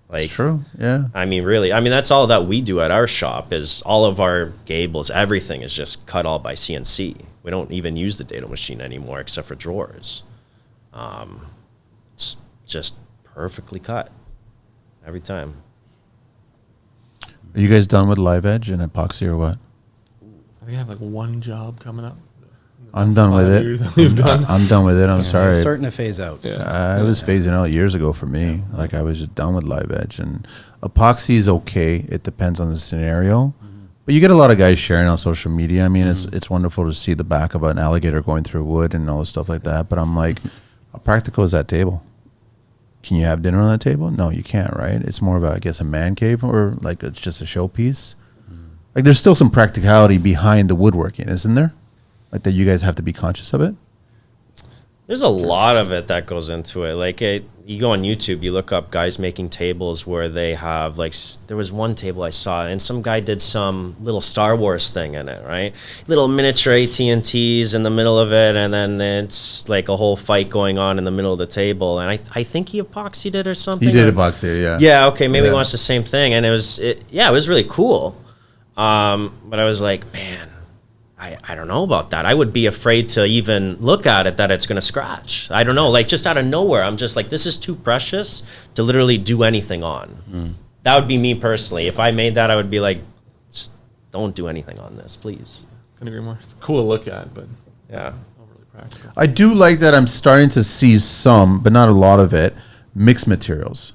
Like, It's true, yeah. I mean, really, I mean, that's all that we do at our shop is all of our gables, everything is just cut all by CNC. We don't even use the dado machine anymore except for drawers. It's just perfectly cut every time. Are you guys done with live edge and epoxy or what? I think I have like one job coming up. I'm done with it. I'm done with it. I'm It's sorry. starting to phase out. Yeah. I was phasing out years ago for me. Like I was just done with live edge, and epoxy is okay. It depends on the scenario, but you get a lot of guys sharing on social media. I mean, it's wonderful to see the back of an alligator going through wood and all this stuff like that. But I'm like, how practical is that table? Can you have dinner on that table? No, you can't, right? It's more of a, I guess, a man cave, or like it's just a showpiece. Like there's still some practicality behind the woodworking, isn't there? Like that you guys have to be conscious of it? There's a lot of it that goes into it. Like you go on YouTube, you look up guys making tables where they have like, there was one table I saw and some guy did some little Star Wars thing in it, right? Little miniature AT&Ts in the middle of it, and then it's like a whole fight going on in the middle of the table. And I think he epoxied it or something. He did epoxy, yeah. Yeah, okay, maybe Yeah. he wants the same thing. And it was really cool. But I was like, man, I don't know about that. I would be afraid to even look at it that it's going to scratch. I don't know. Like just out of nowhere, I'm just like, this is too precious to literally do anything on. That would be me personally. If I made that, I would be like, just don't do anything on this, please. Couldn't agree more. It's cool to look at, but Yeah. not really practical. I do like that I'm starting to see some, but not a lot of it, mixed materials.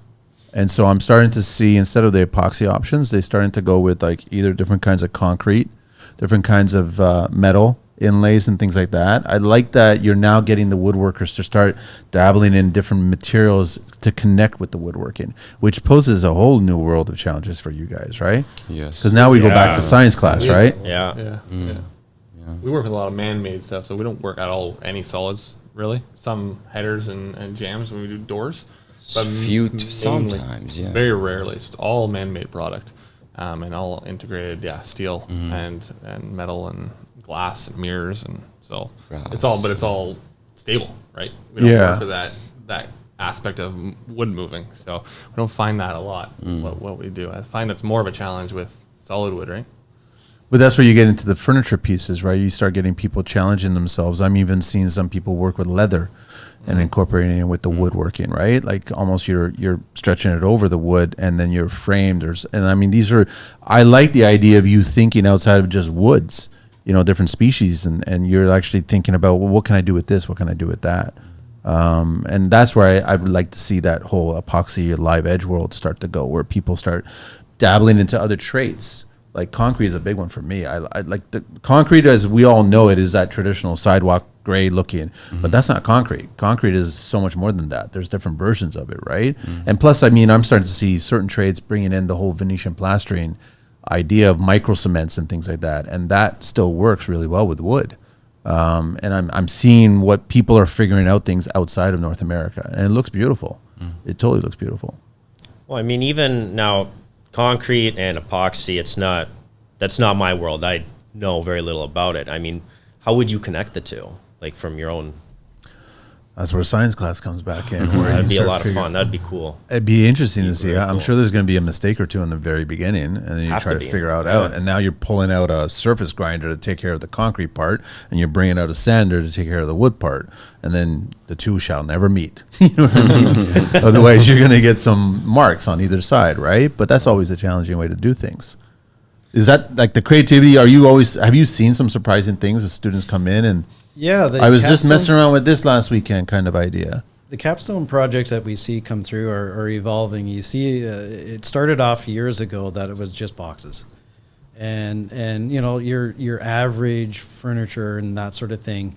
And so I'm starting to see, instead of the epoxy options, they're starting to go with like either different kinds of concrete, different kinds of metal inlays and things like that. I like that you're now getting the woodworkers to start dabbling in different materials to connect with the woodworking, which poses a whole new world of challenges for you guys, right? Yes. Because now we go back Yeah. to science class, right? Yeah. Yeah. We work with a lot of man-made stuff, so we don't work at all any solids, really. Some headers and jams when we do doors. But Few mainly- sometimes, yeah. Very rarely. So it's all man-made product, and all integrated, steel and metal and glass and mirrors, and so Right. it's all stable, right? We don't Yeah. work with that aspect of wood moving, so we don't find that a lot. What we do, I find that's more of a challenge with solid wood, right? But that's where you get into the furniture pieces, right? You start getting people challenging themselves. I'm even seeing some people work with leather and incorporating it with the woodworking, right? Like almost you're stretching it over the wood and then you're framed. And I mean, I like the idea of you thinking outside of just woods, different species. And you're actually thinking about, well, what can I do with this? What can I do with that? And that's where I would like to see that whole epoxy live edge world start to go, where people start dabbling into other traits. Like concrete is a big one for me. I like the concrete, as we all know it, is that traditional sidewalk gray looking, but that's not concrete. Concrete is so much more than that. There's different versions of it, right? And plus, I mean, I'm starting to see certain trades bringing in the whole Venetian plastering idea of micro cements and things like that, and that still works really well with wood. And I'm seeing what people are figuring out things outside of North America, and it looks beautiful. It totally looks beautiful. Well, I mean, even now, concrete and epoxy, that's not my world. I know very little about it. I mean, how would you connect the two? Like from your own? That's where science class comes back in. where That'd you be a start lot of figuring- fun. That'd be cool. It'd be interesting to see. very I'm cool. sure there's going to be a mistake or two in the very beginning, and then you Have try to to be. figure out. Yeah. And now you're pulling out a surface grinder to take care of the concrete part, and you're bringing out a sander to take care of the wood part, and then the two shall never meet. You know what I mean? Otherwise, you're going to get some marks on either side, right? But that's always a challenging way to do things. Is that like the creativity? Have you seen some surprising things as students come in and? Yeah, I was just messing around with this last weekend kind of idea. The capstone projects that we see come through are evolving. You see, it started off years ago that it was just boxes, and your average furniture and that sort of thing.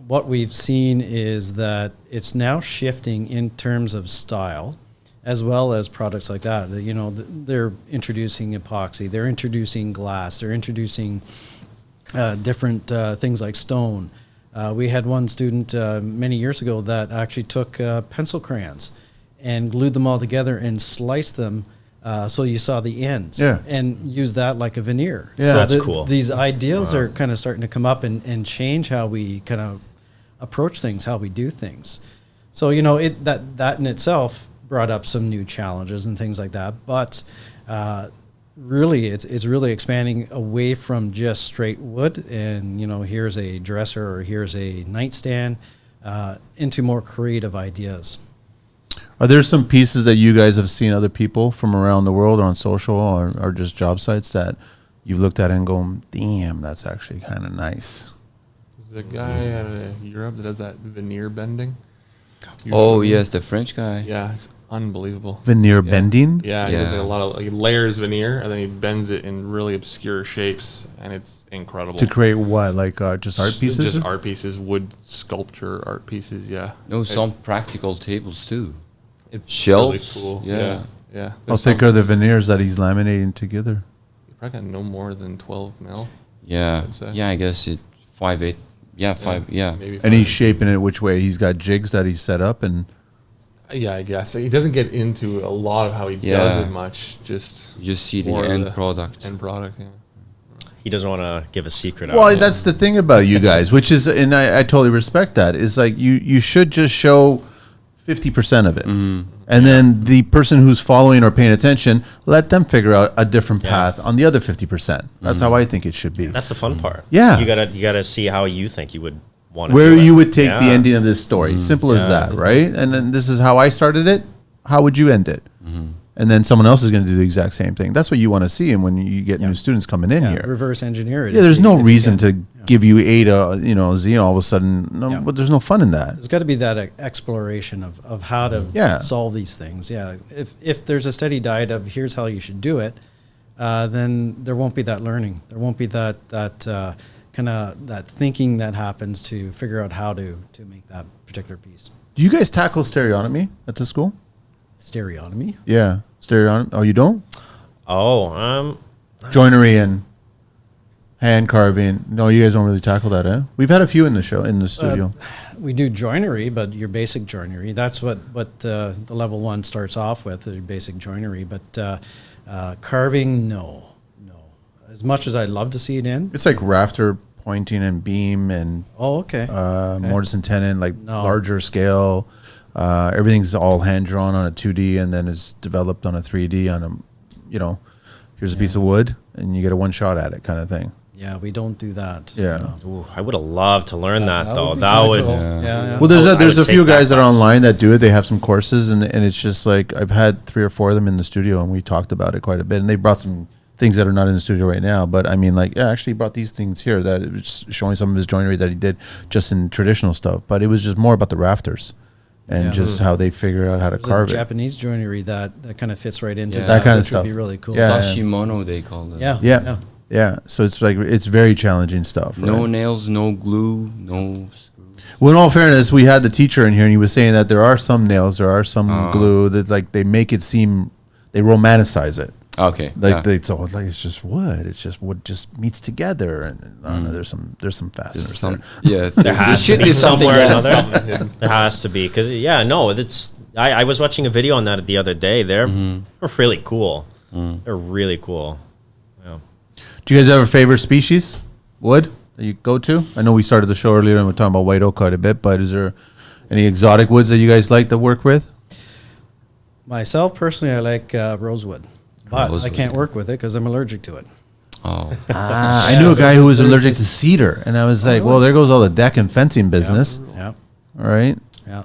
What we've seen is that it's now shifting in terms of style, as well as products like that. They're introducing epoxy, they're introducing glass, they're introducing different things like stone. We had one student many years ago that actually took pencil crayons and glued them all together and sliced them so you saw the ends, and used that like a veneer. Yeah, so that's cool. These ideas are kind of starting to come up and change how we kind of approach things, how we do things. So that in itself brought up some new challenges and things like that, but really it's really expanding away from just straight wood and here's a dresser or here's a nightstand into more creative ideas. Are there some pieces that you guys have seen other people from around the world or on social or just job sites that you've looked at and go, damn, that's actually kind of nice? There's a guy out of Europe that does that veneer bending. Oh, yes, the French guy. Yeah, it's unbelievable. Veneer bending? Yeah, he does Yeah. like a lot of, like, layers veneer, and then he bends it in really obscure shapes, and it's incredible. To create what? Like just art pieces? Just art pieces, wood sculpture art pieces, yeah. No, It's- some practical tables too. It's Shelves, really cool. yeah. Yeah. How There's thick some- are the veneers that he's laminating together? You probably got no more than 12 mil. Yeah, I'd say. yeah. I guess it 5'8". Yeah, 5. Yeah. Maybe. And he's 5. shaping it which way? He's got jigs that he's set up and... Yeah, I guess he doesn't get into a lot of how he does Yeah. it much. Just You just see the more of end product. End product. Yeah. He doesn't want to give a secret out. Well, that's the thing about you guys, which is, and I totally respect that, is like you should just show 50% of it. And then the person who's following or paying attention, let them figure out a different path on the other 50%. That's how I think it should be. That's the fun part. Yeah. You gotta see how you think you would want to. Where do it. you would take the Yeah. ending of this story. Simple as that, right? And then this is how I started it. How would you end it? And then someone else is going to do the exact same thing. That's what you want to see. And when you get new students coming in Yeah, here, reverse engineer it. yeah, there's if no you reason can. to give you A to Z, and all of a sudden, no, Yeah. but there's no fun in that. There's got to be that exploration of how to Yeah. solve these things. Yeah, if there's a steady diet of here's how you should do it, then there won't be that learning. There won't be that kind of that thinking that happens to figure out how to make that particular piece. Do you guys tackle stereotomy at the school? Stereotomy. Yeah, stereotomy. Oh, you don't? Oh, Joinery and hand carving. No, you guys don't really tackle that, eh? We've had a few in the studio. We do joinery, but your basic joinery. That's what the level 1 starts off with, your basic joinery. But carving, no. As much as I'd love to see it in. It's like rafter pointing and beam and Oh, okay. mortise and tenon, like No. larger scale. Everything's all hand drawn on a 2D and then is developed on a 3D on a, here's a piece of wood and you get a one shot at it kind of thing. Yeah, we don't do that. Yeah. No. ooh, I would have loved to learn that though. be That kinda would. cool. Yeah. Yeah. Well, there's I a would few take that guys that are class. online that do it. They have some courses and it's just like I've had 3 or 4 of them in the studio and we talked about it quite a bit. And they brought some things that are not in the studio right now. But I mean, like, yeah, actually he brought these things here that it was showing some of his joinery that he did just in traditional stuff. But it was just more about the rafters and Yeah. just how they figure out how to There's carve it. Japanese joinery that kind of fits right into Yeah. That kind of which stuff. would be really cool. Yeah. Sashimono, they call it. Yeah. Yeah. Yeah. So it's like, it's very challenging stuff. No right? nails, no glue, no screws. Well, in all fairness, we had the teacher in here and he was saying that there are some nails, there are some glue that's like, they make it seem, they romanticize it. Okay. Like yeah. it's just wood. It's just wood just meets together, and I don't know. There's some fasteners There's some, there. yeah, There has to should be be something somewhere or else. another. There has to be because it's. I was watching a video on that the other day. They're really cool. They're really cool. Yeah. Do you guys have a favorite species wood that you go to? I know we started the show earlier and we're talking about white oak quite a bit, but is there any exotic woods that you guys like to work with? Myself personally, I like rosewood, but I Rosewood, can't yeah. work with it because I'm allergic to it. Oh, I knew a guy who was there's allergic this- to cedar, and I was like, really? well, there goes all the deck and fencing business. Yeah, All right. yeah.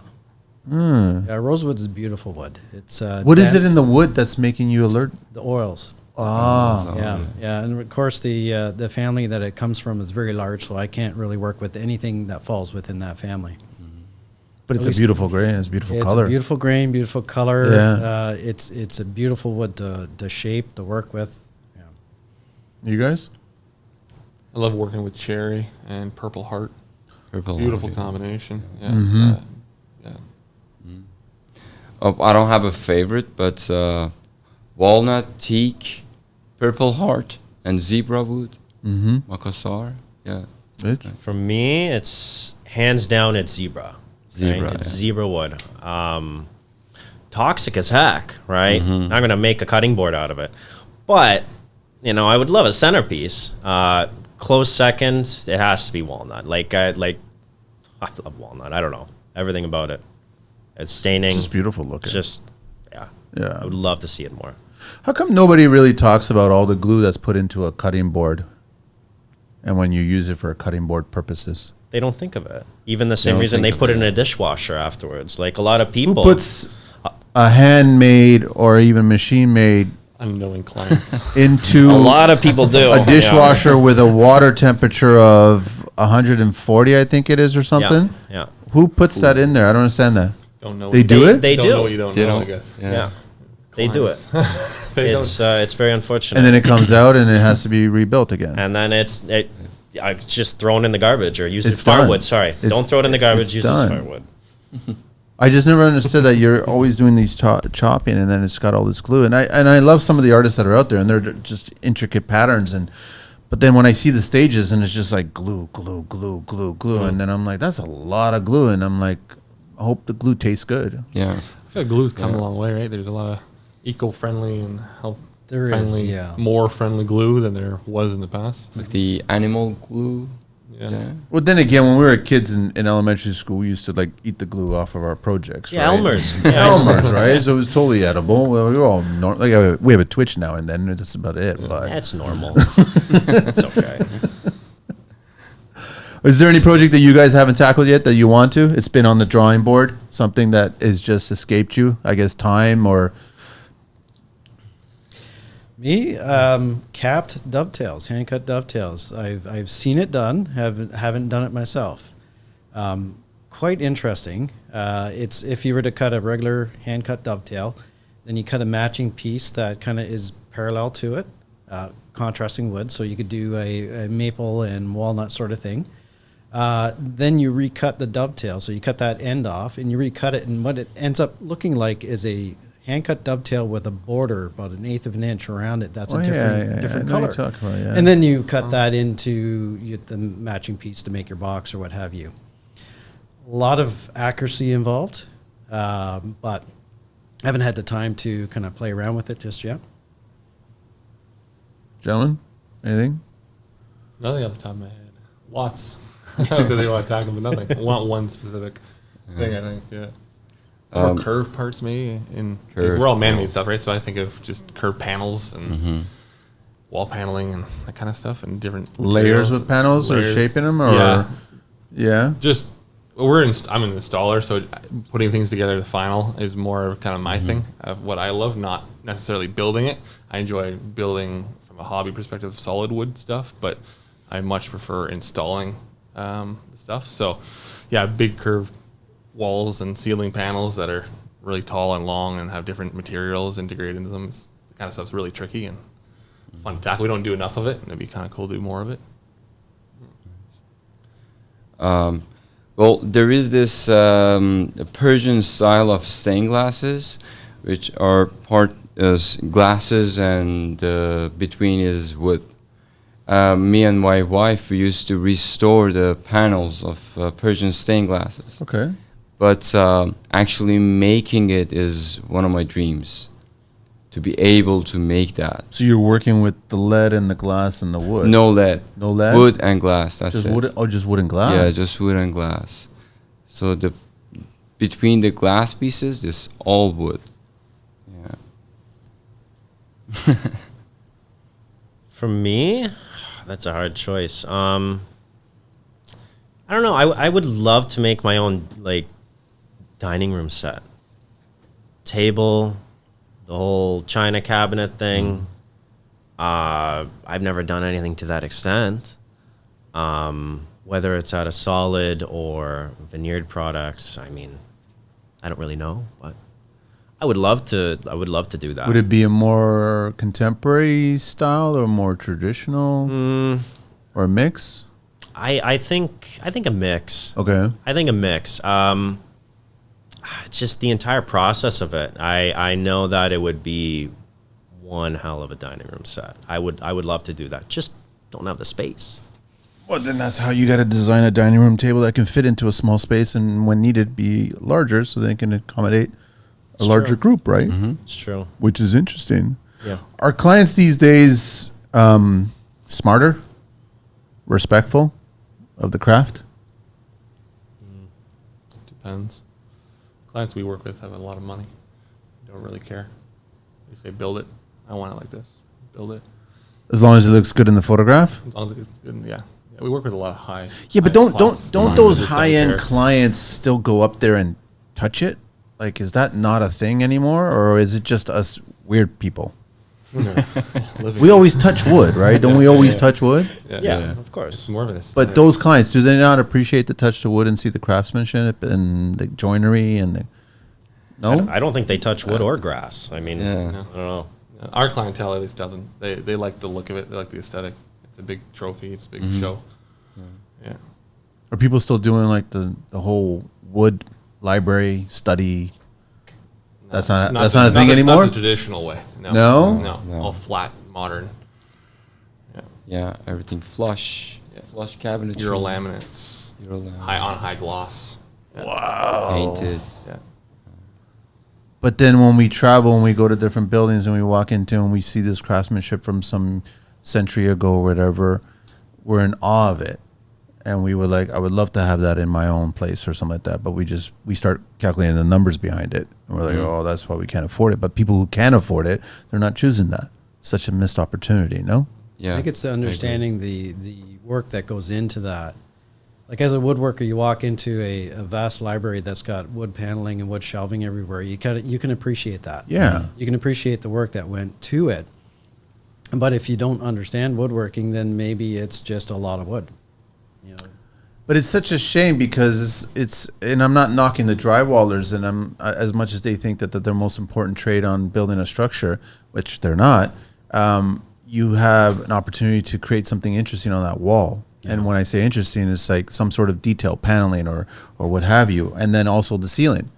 Hmm. Yeah, rosewood is a beautiful wood. It's What is it dense. in the wood that's making you allergic? The oils. Ah. so- Yeah, and of course the family that it comes from is very large, so I can't really work with anything that falls within that family. But it's At a least- beautiful grain. It's a beautiful It's color. a beautiful grain, beautiful color. Yeah. It's a beautiful wood to shape, to work with. Yeah. You guys? I love working with cherry and purple heart. purple. Beautiful okay. combination. Yeah. Mhm. Yeah. Oh, I don't have a favorite, but walnut, teak, purple heart, and zebra wood, Mm-hmm. Makassar. Yeah. Mitch? For me, it's hands down. It's zebra. Zebra, Right? It's yeah. zebra wood. Toxic as heck, right? Not gonna make a cutting board out of it, but I would love a centerpiece. Close second, it has to be walnut. I love walnut. I don't know everything about it. It's staining. It's just beautiful looking. Just yeah. Yeah. I would love to see it more. How come nobody really talks about all the glue that's put into a cutting board and when you use it for cutting board purposes? They don't think of it. Even the same don't reason they think put of it in it. a dishwasher afterwards. Like a lot of Who people. puts a handmade or even machine made Unknowing clients. into A lot of people do. a dishwasher with a water temperature of 140, I think it is, or something. Yeah. Who puts that in there? I don't understand that. Don't know. They what do you- it? They don't do. know what you don't They know, I don't- guess. Yeah. They do it. Clients. They don't. It's very unfortunate. And then it comes out and it has to be rebuilt again. And then it's just thrown in the garbage or used as It's done. firewood. Sorry, It's- don't throw it in the garbage. it's Use done. it as firewood. I just never understood that you're always doing these chopping and then it's got all this glue. And I love some of the artists that are out there and they're just intricate patterns. But then when I see the stages and it's just like glue, glue, glue, glue, glue. And then I'm like, that's a lot of glue. And I'm like, I hope the glue tastes good. Yeah. I feel like glue's come a long way, right? There's a lot of eco-friendly and There is, health-friendly, yeah. more friendly glue than there was in the past. Like the animal glue. Yeah. Well, then again, when we were kids in elementary school, we used to like eat the glue off of our projects. Yeah, right? Elmer's. Elmer's, right? So it was totally edible. Well, we were all we have a twitch now and then. That's about it. But That's normal. It's okay. is there any project that you guys haven't tackled yet that you want to? It's been on the drawing board. Something that has just escaped you. I guess time or. Me, capped dovetails, hand cut dovetails. I've seen it done. Haven't done it myself. Quite interesting. It's if you were to cut a regular hand cut dovetail, then you cut a matching piece that kind of is parallel to it, contrasting wood. So you could do a maple and walnut sort of thing. Then you recut the dovetail. So you cut that end off and you recut it, and what it ends up looking like is a hand cut dovetail with a border about 1/8 of an inch around it. That's a different I know color. what you're talking about, yeah. And then you cut that into the matching piece to make your box or what have you. A lot of accuracy involved, but I haven't had the time to kind of play around with it just yet. Gentlemen, anything? Nothing off the top of my head. Lots. I don't think they want to tackle, but nothing. I want one specific thing, I think, yeah. Or curved parts, maybe. We're all man-made stuff, right? So I think of just curved panels and wall paneling and that kind of stuff, and different Layers materials. with panels or shaping them, or yeah. Just I'm an installer, so putting things together the final is more kind of my thing of what I love, not necessarily building it. I enjoy building from a hobby perspective, solid wood stuff, but I much prefer installing the stuff. So, yeah, big curved walls and ceiling panels that are really tall and long and have different materials integrated into them. The kind of stuff's really tricky and fun to tackle. We don't do enough of it, and it'd be kind of cool to do more of it. Well, there is this Persian style of stained glasses, which are part is glasses and between is wood. Me and my wife, we used to restore the panels of Persian stained glasses. Okay. But actually making it is one of my dreams, to be able to make that. So you're working with the lead and the glass and the wood. No lead. No lead? Wood and glass, that's Just it. wood. Oh, just wood and glass. Yeah, just wood and glass. So between the glass pieces, just all wood. Yeah. For me, that's a hard choice. I don't know. I would love to make my own like dining room set, table, the whole china cabinet thing. I've never done anything to that extent. Whether it's out of solid or veneered products, I mean, I don't really know, but I would love to do that. Would it be a more contemporary style or more traditional or a mix? I think a mix. Okay. I think a mix. Just the entire process of it. I know that it would be one hell of a dining room set. I would love to do that. Just don't have the space. Well, then that's how you got to design a dining room table that can fit into a small space and when needed be larger so they can accommodate a larger group, right? It's true. Which is interesting. Yeah. Are clients these days smarter, respectful of the craft? Depends. Clients we work with have a lot of money. Don't really care. They say, build it. I want it like this. Build it. As long as it looks good in the photograph? As long as it's good. Yeah. We work with a lot of high. Yeah, but high don't class those clients that high end care. clients still go up there and touch it? like, is that not a thing anymore, or is it just us weird people? We always touch wood, right? Don't we always touch wood? Yeah, of course. It's more of an But aesthetic. those clients, do they not appreciate the touch to wood and see the craftsmanship and the joinery and the? No, I don't think they touch wood or grass. I mean, Yeah. I don't know. Our clientele at least doesn't. They like the look of it. They like the aesthetic. It's a big trophy. It's a big show. Yeah. are people still doing like the whole wood library study? That's not a thing anymore? Not the traditional way. No. No? No. All flat, modern. Yeah. Yeah, everything flush. Yeah. Flush cabinetry. Euro laminates. Euro laminate. High gloss. Yeah. Painted. Yeah. But then when we travel and we go to different buildings and we walk into and we see this craftsmanship from some century ago or whatever, we're in awe of it. And we were like, I would love to have that in my own place or something like that. But we start calculating the numbers behind it. And we're like, oh, that's why we can't afford it. But people who can afford it, they're not choosing that. Such a missed opportunity, no? Yeah. I think it's the I agree. understanding the work that goes into that. Like as a woodworker, you walk into a vast library that's got wood paneling and wood shelving everywhere. You can appreciate that. Yeah. You can appreciate the work that went to it. But if you don't understand woodworking, then maybe it's just a lot of wood. You know. But it's such a shame because it's and I'm not knocking the drywallers, and I'm as much as they think that their most important trade on building a structure, which they're not. You have an opportunity to create something interesting on that wall. Yeah. And when I say interesting, it's like some sort of detail paneling or what have you, and then also the ceiling.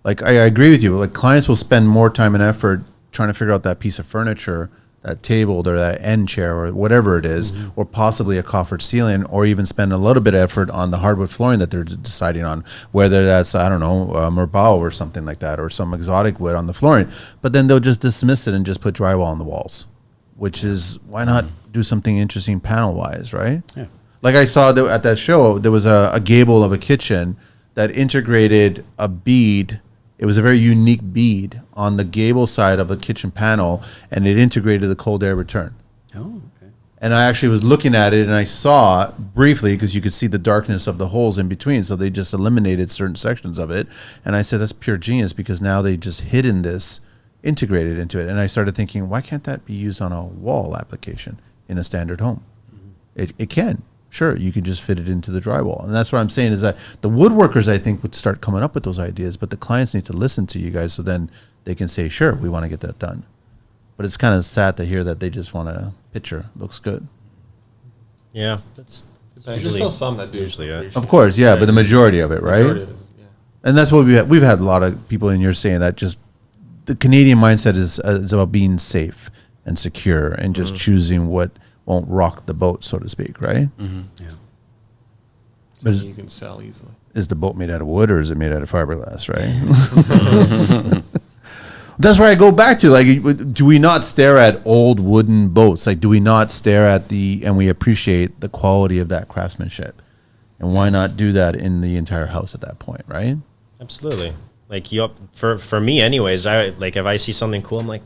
Like I agree with you. Like clients will spend more time and effort trying to figure out that piece of furniture, that table or that end chair or whatever it is, or possibly a coffered ceiling, or even spend a little bit of effort on the hardwood flooring that they're deciding on, whether that's, I don't know, Merbau or something like that, or some exotic wood on the flooring. But then they'll just dismiss it and just put drywall on the walls, which is, why not do something interesting panel-wise, right? Yeah. Like I saw at that show, there was a gable of a kitchen that integrated a bead. It was a very unique bead on the gable side of a kitchen panel, and it integrated the cold air return. Oh, okay. And I actually was looking at it, and I saw briefly, because you could see the darkness of the holes in between, so they just eliminated certain sections of it. And I said, that's pure genius, because now they just hidden this, integrated into it. And I started thinking, why can't that be used on a wall application in a standard home? It can. Sure, you can just fit it into the drywall. And that's what I'm saying is that the woodworkers, I think, would start coming up with those ideas, but the clients need to listen to you guys so then they can say, sure, we want to get that done. But it's kind of sad to hear that they just want a picture. Looks good. Yeah, that's There's still some that do. usually it. appreciate Of course, yeah, but the majority of it, right? Majority of it is, yeah. And that's what we've had a lot of people in here saying that just the Canadian mindset is about being safe and secure and just choosing what won't rock the boat, so to speak, right? Yeah. But is- Something you can sell easily. Is the boat made out of wood or is it made out of fiberglass, right? That's where I go back to, like, do we not stare at old wooden boats? Like, do we not stare at and we appreciate the quality of that craftsmanship? And why not do that in the entire house at that point, right? Absolutely. Like for me anyways, if I see something cool, I'm like,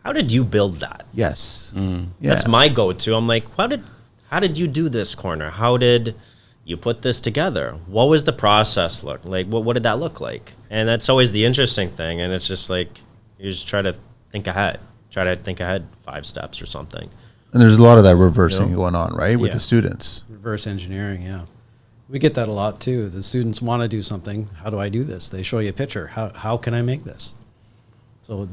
how did you build that? Yes. Yeah. That's my go-to. I'm like, how did you do this corner? How did you put this together? What was the process look like? What did that look like? And that's always the interesting thing. And it's just like, you just try to think ahead. Try to think ahead 5 steps or something. And there's a lot of that reversing going on, right, with Yeah. the students. Reverse engineering, yeah. We get that a lot too. The students want to do something. How do I do this? They show you a picture. How can I make this? So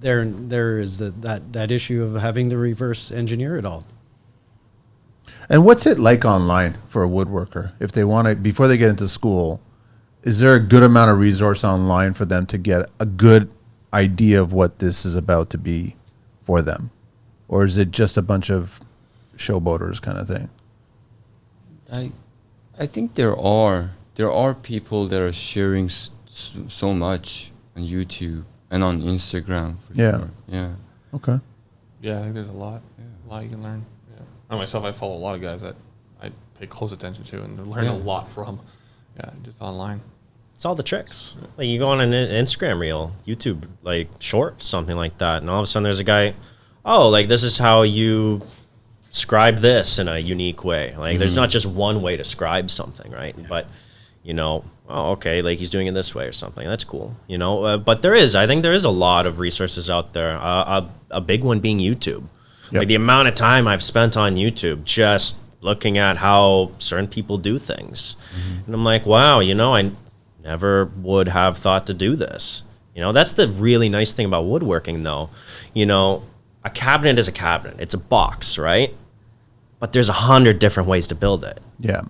there is that issue of having to reverse engineer it all. And what's it like online for a woodworker? If they want to, before they get into school, is there a good amount of resource online for them to get a good idea of what this is about to be for them? Or is it just a bunch of showboaters kind of thing? I think there are people that are sharing so much on YouTube and on Instagram. For Yeah. sure. Yeah. Okay. Yeah, I think there's a lot you can learn. Yeah. I myself, I follow a lot of guys that I pay close attention to and learn a lot from. Yeah, just online. It's all the tricks. Like you go on an Instagram reel, YouTube, like short, something like that. And all of a sudden there's a guy, this is how you scribe this in a unique way. Like there's not just one way to scribe something, right? But, oh, okay, like he's doing it this way or something. That's cool, you know. But I think there is a lot of resources out there. A big one being YouTube. Yep. Like the amount of time I've spent on YouTube just looking at how certain people do things. And I'm like, wow, you know, I never would have thought to do this. You know, that's the really nice thing about woodworking, though. You know, a cabinet is a cabinet. It's a box, right? But there's 100 different ways to build it. Yeah.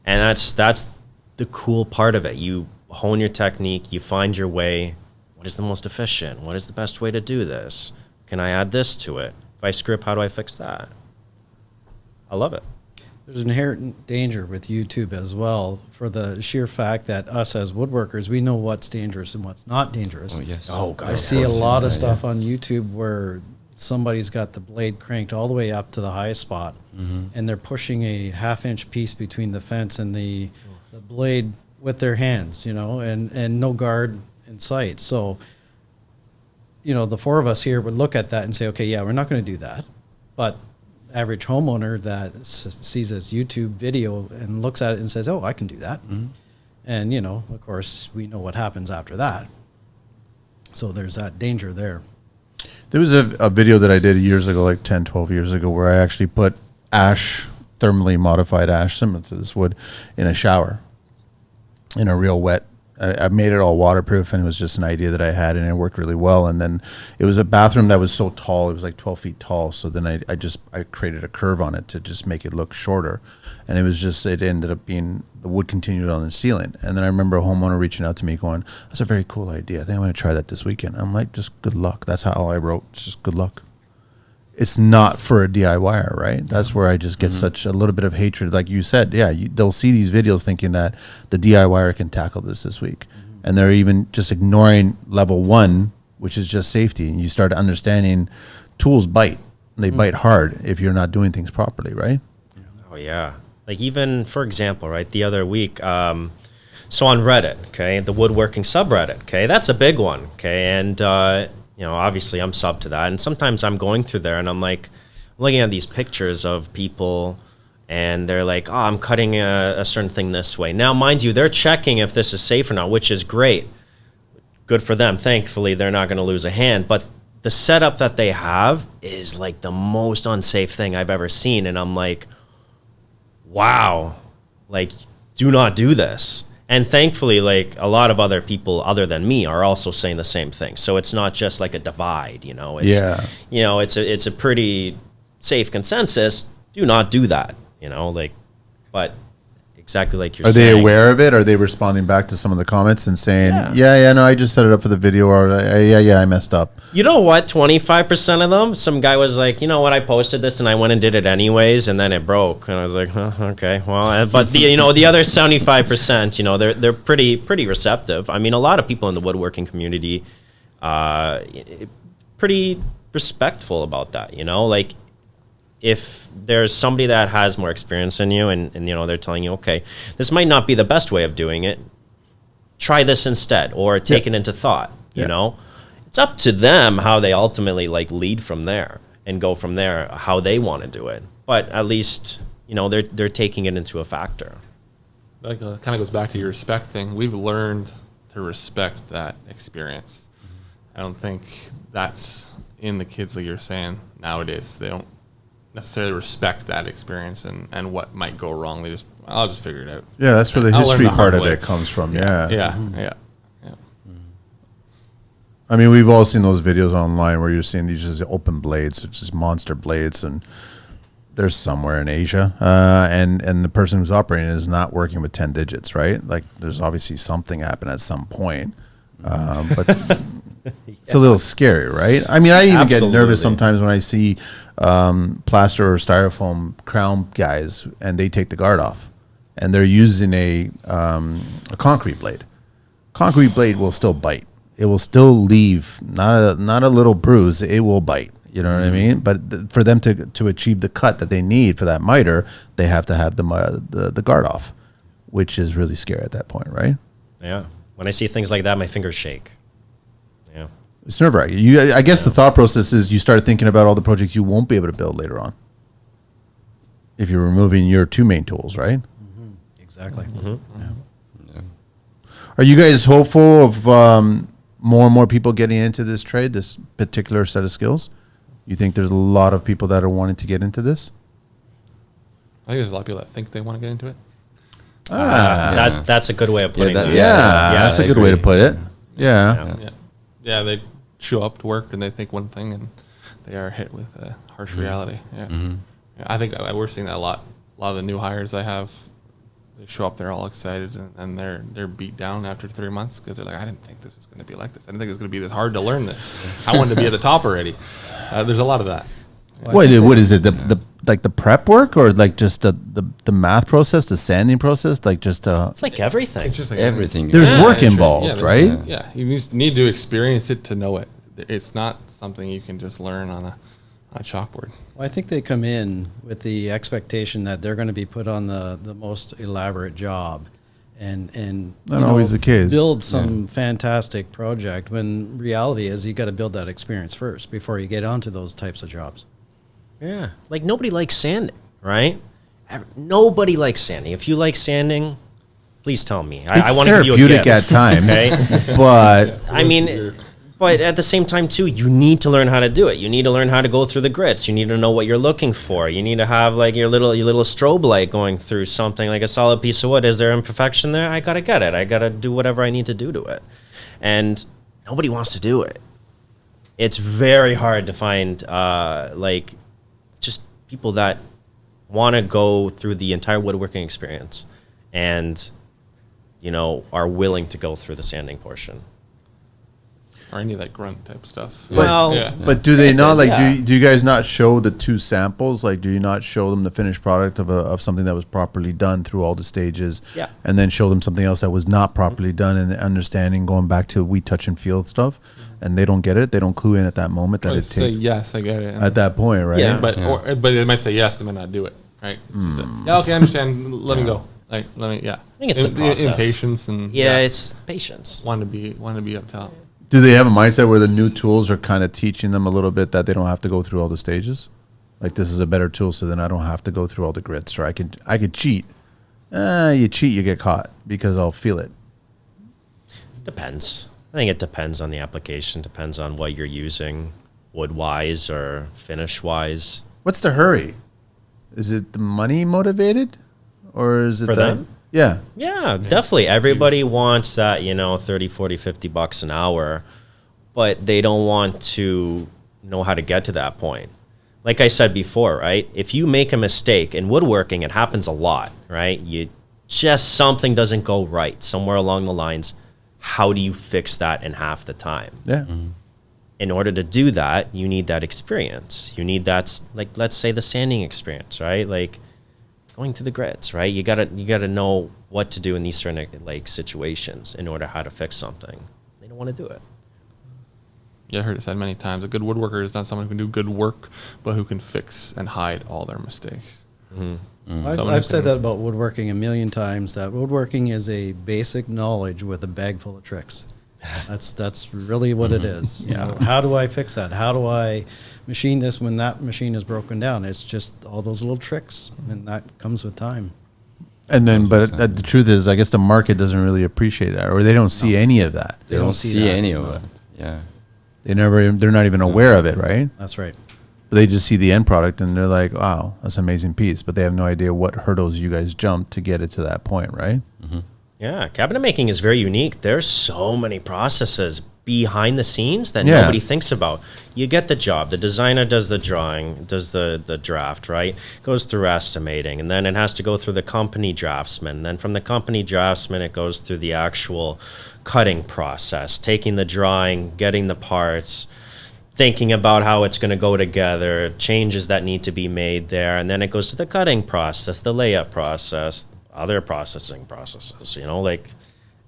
And that's the cool part of it. You hone your technique. You find your way. What is the most efficient? What is the best way to do this? Can I add this to it? If I screw up, how do I fix that? I love it. There's an inherent danger with YouTube as well, for the sheer fact that us as woodworkers, we know what's dangerous and what's not dangerous. Oh, yes. Oh, God. I see a lot of stuff on YouTube where somebody's got the blade cranked all the way up to the highest spot, and they're pushing a half-inch piece between the fence and the blade with their hands, you know, and no guard in sight. So, you know, the four of us here would look at that and say, okay, yeah, we're not going to do that. But average homeowner that sees this YouTube video and looks at it and says, oh, I can do that. And, you know, of course, we know what happens after that. So there's that danger there. There was a video that I did years ago, like 10, 12 years ago, where I actually put ash, thermally modified ash, similar to this wood, in a shower, in a real wet. I made it all waterproof, and it was just an idea that I had, and it worked really well. And then it was a bathroom that was so tall, it was like 12 feet tall. So then I created a curve on it to just make it look shorter. And it ended up being, the wood continued on the ceiling. And then I remember a homeowner reaching out to me going, that's a very cool idea. I think I'm going to try that this weekend. I'm like, just good luck. That's how all I wrote. It's just good luck. It's not for a DIYer, right? That's where I just get such a little bit of hatred. Like you said, yeah, they'll see these videos thinking that the DIYer can tackle this week. And they're even just ignoring level 1, which is just safety. And you start understanding tools bite. And they bite hard if you're not doing things properly, right? Oh, yeah. Like even, for example, right, the other week, so on Reddit, okay, the woodworking subreddit, okay, that's a big one, okay, and, you know, obviously I'm sub to that, and sometimes I'm going through there, and I'm like, looking at these pictures of people, and they're like, oh, I'm cutting a certain thing this way. Now, mind you, they're checking if this is safe or not, which is great. Good for them. Thankfully, they're not going to lose a hand, but the setup that they have is like the most unsafe thing I've ever seen, and I'm like, wow, like, do not do this. And thankfully, like, a lot of other people other than me are also saying the same thing. So it's not just like a divide, you know. It's, you know, it's a pretty safe consensus. Do not do that, you know, like, but exactly like you're saying. Are they aware of it? Are they responding back to some of the comments and saying, yeah, no, I just set it up for the video, or yeah, I messed up? You know what? 25% of them, some guy was like, you know what? I posted this and I went and did it anyways, and then it broke. And I was like, huh, okay, well, but the other 75%, you know, they're pretty receptive. I mean, a lot of people in the woodworking community, pretty respectful about that. You know, like, if there's somebody that has more experience than you, and you know, they're telling you, okay, this might not be the best way of doing it, try this instead, or take it into thought. You know, it's up to them how they ultimately like lead from there and go from there how they want to do it. But at least, you know, they're taking it into a factor. Like, kind of goes back to your respect thing. We've learned to respect that experience. I don't think that's in the kids, like you're saying, nowadays. They don't necessarily respect that experience and what might go wrong. They just, I'll just figure it out. Yeah, that's where the I'll learn history the hard part of way. it comes from. Yeah. I mean, we've all seen those videos online where you're seeing these just open blades, it's just monster blades, and they're somewhere in Asia, and the person who's operating is not working with 10 digits, right? Like, there's obviously something happened at some point, but it's a little scary, right? I mean, I even get nervous sometimes when I see plaster or styrofoam crown guys, and they take the guard off, and they're using a concrete blade. Concrete blade will still bite. It will still leave not a little bruise. It will bite. You know what I mean? But for them to achieve the cut that they need for that miter, they have to have the guard off, which is really scary at that point, right? Yeah. When I see things like that, my fingers shake. Yeah. It's nerve-wracking. I guess the thought process is you start thinking about all the projects you won't be able to build later on if you're removing your two main tools, right? Exactly. Mm-hmm. Yeah. Are you guys hopeful of more and more people getting into this trade, this particular set of skills? You think there's a lot of people that are wanting to get into this? I think there's a lot of people that think they want to get into it. That's a good way of putting that- it. Yeah, Yeah, that's I a good way to agree. put it. Yeah. Yeah, they show up to work and they think one thing, and they are hit with a harsh reality. Yeah. Yeah, I think we're seeing that a lot. A lot of the new hires I have, they show up, they're all excited, and they're beat down after 3 months because they're like, I didn't think this was going to be like this. I didn't think it was going to be this hard to learn this. I wanted to be at the top already. There's a lot of that. What is it? The like the prep work, or like just the math process, the sanding process, like just It's like everything. It's just like Everything. there's Yeah, work sure. involved, right? Yeah, you need to experience it to know it. It's not something you can just learn on a chalkboard. Well, I think they come in with the expectation that they're going to be put on the most elaborate job, and Not always the case. build some fantastic project. When reality is, you got to build that experience first before you get onto those types of jobs. Yeah. Like nobody likes sanding, right? Nobody likes sanding. If you like sanding, please tell me. I It's want to give you a therapeutic gift. at times, Okay? but I mean, but at the same time too, you need to learn how to do it. You need to learn how to go through the grits. You need to know what you're looking for. You need to have like your little strobe light going through something like a solid piece of wood. Is there imperfection there? I gotta get it. I gotta do whatever I need to do to it. And nobody wants to do it. It's very hard to find like just people that want to go through the entire woodworking experience and are willing to go through the sanding portion. Or any of that grunt type stuff. Well, yeah. But do they It's not like? yeah. Do you guys not show the two samples? Like, do you not show them the finished product of something that was properly done through all the stages? Yeah. And then show them something else that was not properly done, and understanding, going back to we touch and feel stuff, and they don't get it. They don't clue in at that moment that But it say takes yes, I get it. at that point, right? Yeah. But but they might say yes, they might not do it. Right? It's just yeah, okay, I understand. Let me go. Like let me. Yeah. I think it's the process. impatience and Yeah, it's patience. want to be up top. Do they have a mindset where the new tools are kind of teaching them a little bit that they don't have to go through all the stages? Like, this is a better tool, so then I don't have to go through all the grits, or I could cheat. You cheat, you get caught because I'll feel it. Depends. I think it depends on the application. Depends on what you're using, wood-wise or finish-wise. What's the hurry? Is it the money motivated, or is it For that? them? Yeah. Yeah, definitely. Everybody wants that, 30, 40, 50 bucks an hour, but they don't want to know how to get to that point. Like I said before, right? If you make a mistake in woodworking, it happens a lot, right? Something doesn't go right somewhere along the lines. How do you fix that in half the time? Yeah. In order to do that, you need that experience. You need that, like, let's say the sanding experience, right? Like going through the grits, right? You gotta know what to do in these certain like situations in order how to fix something. They don't want to do it. Yeah, I heard it said many times. A good woodworker is not someone who can do good work, but who can fix and hide all their mistakes. I've said that about woodworking a million times, that woodworking is a basic knowledge with a bag full of tricks. That's really what it is. How do I fix that? How do I machine this when that machine is broken down? It's just all those little tricks, and that comes with time. And then, but the truth is, I guess the market doesn't really appreciate that, or they don't see any of that. They don't see that. any of it. Yeah. They're not even aware of it, right? That's right. But they just see the end product and they're like, wow, that's an amazing piece. But they have no idea what hurdles you guys jumped to get it to that point, right? Yeah, cabinet making is very unique. There's so many processes behind the scenes that Yeah. nobody thinks about. You get the job. The designer does the drawing, does the draft, right? Goes through estimating, and then it has to go through the company draftsman. Then from the company draftsman, it goes through the actual cutting process, taking the drawing, getting the parts, thinking about how it's going to go together, changes that need to be made there, and then it goes to the cutting process, the layup process, other processing processes,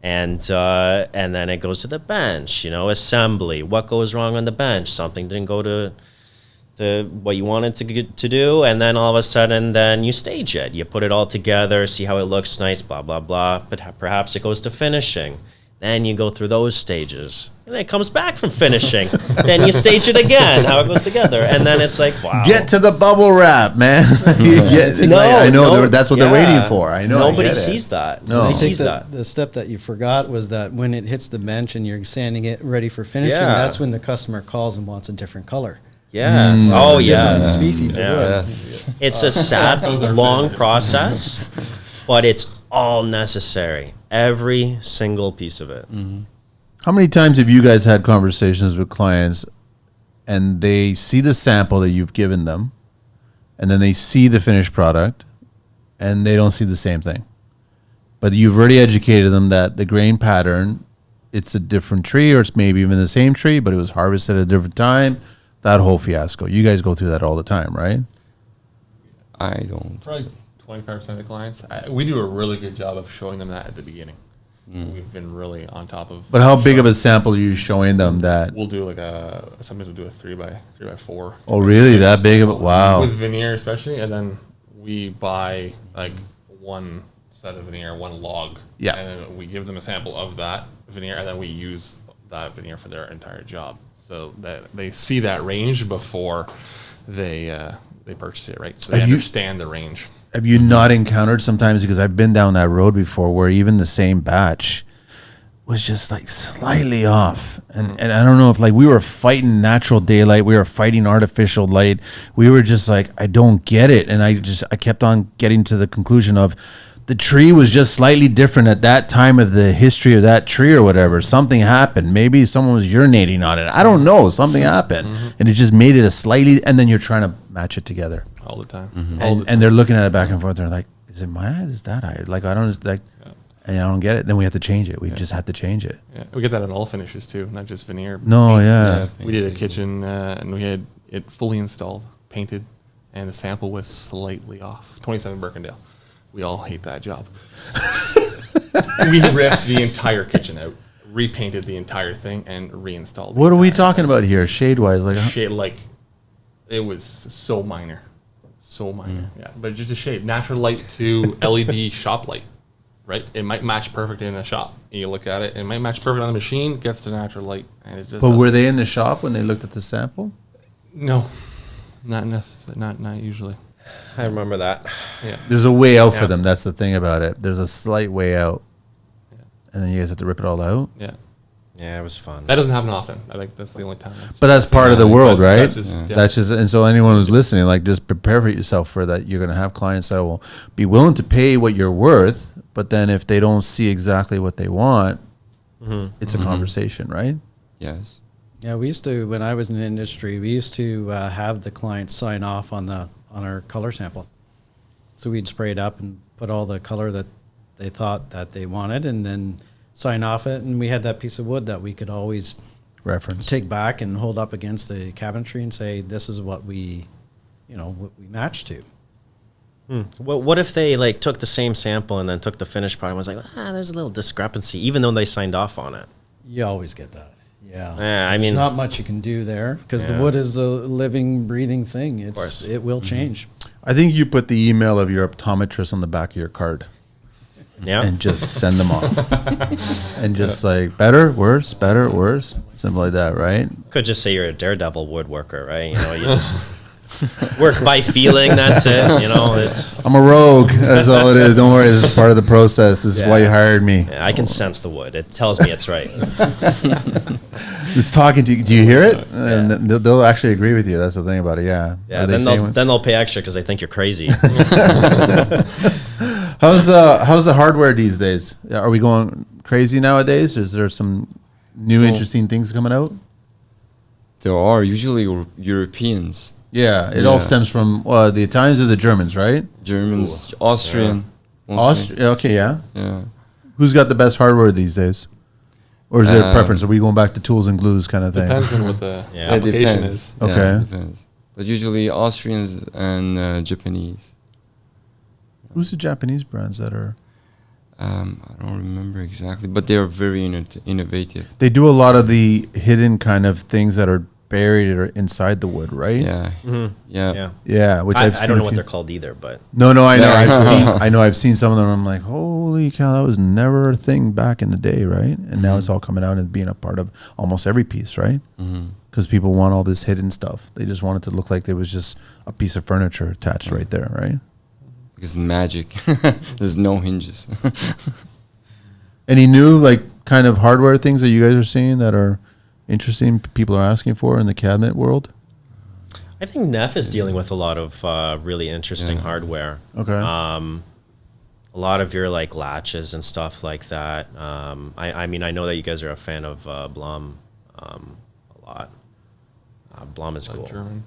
and then it goes to the bench, assembly. What goes wrong on the bench? Something didn't go to what you wanted to do, and then all of a sudden, then you stage it. You put it all together, see how it looks nice, blah, blah, blah. But perhaps it goes to finishing. Then you go through those stages. And then it comes back from finishing. Then you stage it again, how it goes together. And then it's like, wow. Get to the bubble wrap, man. I know that's what they're waiting for. I know. Nobody sees that. No. Nobody I think sees that. the step that you forgot was that when it hits the bench and you're sanding it ready for finishing, Yeah. that's when the customer calls and wants a different color. Yeah. Oh, yeah. Different species Yeah. of wood. Yes. It's a sad, long process, but it's all necessary. Every single piece of it. How many times have you guys had conversations with clients and they see the sample that you've given them and then they see the finished product and they don't see the same thing? But you've already educated them that the grain pattern, it's a different tree, or it's maybe even the same tree, but it was harvested at a different time. That whole fiasco. You guys go through that all the time, right? I don't. Probably 25% of the clients. We do a really good job of showing them that at the beginning. We've been really on top of. But how big of a sample are you showing them that? We'll do like sometimes we'll do a 3x4. Oh, really? That big of a, wow. With veneer especially, and then we buy like one set of veneer, one log. Yeah. And then we give them a sample of that veneer, and then we use that veneer for their entire job, so that they see that range before they purchase it, right? So they understand the range. Have you not encountered sometimes, because I've been down that road before, where even the same batch was just like slightly off, and I don't know if like we were fighting natural daylight, we were fighting artificial light, we were just like, I don't get it, and I kept on getting to the conclusion of the tree was just slightly different at that time of the history of that tree or whatever. Something happened. Maybe someone was urinating on it. I don't know. Something happened, and it just made it a slightly. And then you're trying to match it together All the time. and they're looking at it back and forth. They're like, "Is it my eye? Is that eye? Like I don't like." And I don't get it. Then we have to change it. We just have to change it. Yeah, we get that in all finishes too, not just veneer. No, paint. yeah. We did a kitchen, and we had it fully installed, painted, and the sample was slightly off. 27 Birkendale. We all hate that job. We ripped the entire kitchen out, repainted the entire thing, and reinstalled. What are we talking about here, shade wise? Like, Shade, like it was so minor, Yeah, but just a shade, natural light to LED shop light, right? It might match perfect in the shop. You look at it, it might match perfect on the machine. Gets to natural light, and it just. but were they in the shop when they looked at the sample? No, not necessarily. Not usually. I remember that. Yeah. There's a way out for Yeah. them. That's the thing about it. There's a slight way out, and then you guys have to rip it all out. Yeah. Yeah, it was fun. That doesn't happen often. I think that's the only time. But that's part of the world, right? That's just, That's just, and so anyone who's listening, like, just prepare for yourself for that. You're going to have clients that will be willing to pay what you're worth, but then if they don't see exactly what they want, it's a conversation, right? Yes. Yeah, we used to, when I was in the industry, we used to have the clients sign off on our color sample. So we'd spray it up and put all the color that they thought that they wanted, and then sign off it. And we had that piece of wood that we could always Reference. take back and hold up against the cabinetry and say, this is what we match to. What if they like took the same sample and then took the finished product and was like, there's a little discrepancy, even though they signed off on it? You always get that. Yeah. Yeah, I mean, There's not much you can do there because the Yeah. wood is a living, breathing thing. course. It will change. I think you put the email of your optometrist on the back of your card yeah. and just send them off. And just like, better, worse, something like that, right? Could just say you're a daredevil woodworker, right? You know, you just work by feeling. That's it. You know, it's. I'm a rogue. That's all it is. Don't worry. This is part of the process. This is why you hired me. Yeah, I can sense the wood. It tells me it's right. It's talking to you. Do you hear it? And they'll actually agree with you. That's the thing about it. Yeah. Yeah. Are they Then saying- they'll pay extra because they think you're crazy. How's the hardware these days? Are we going crazy nowadays? Is there some new interesting things coming out? There are usually Europeans, Yeah, it all Yeah. stems from the Italians or the Germans, right? Germans, Austrian. mostly. Austria. Okay, yeah. Yeah. Who's got the best hardware these days? Or is there a Um, preference? Are we going back to tools and glues kind of thing? Depends on what the Yeah. It application depends. is. Yeah, Okay. it depends. But usually Austrians and Japanese. Who's the Japanese brands that are? I don't remember exactly, but they are very innovative. They do a lot of the hidden kind of things that are buried or inside the wood, right? Yeah. Yeah. Yeah, which I've seen I don't know a what few- they're called either, but No, I know. Yeah. I've seen some of them. I'm like, holy cow, that was never a thing back in the day, right? And now it's all coming out and being a part of almost every piece, right? Because people want all this hidden stuff. They just want it to look like there was just a piece of furniture attached right there, right? Because magic. There's no hinges. Any new like kind of hardware things that you guys are seeing that are interesting, people are asking for in the cabinet world? I think NEFF is dealing with a lot of really interesting hardware. Okay. A lot of your like latches and stuff like that. I mean, I know that you guys are a fan of Blum a lot. Blum is cool. German.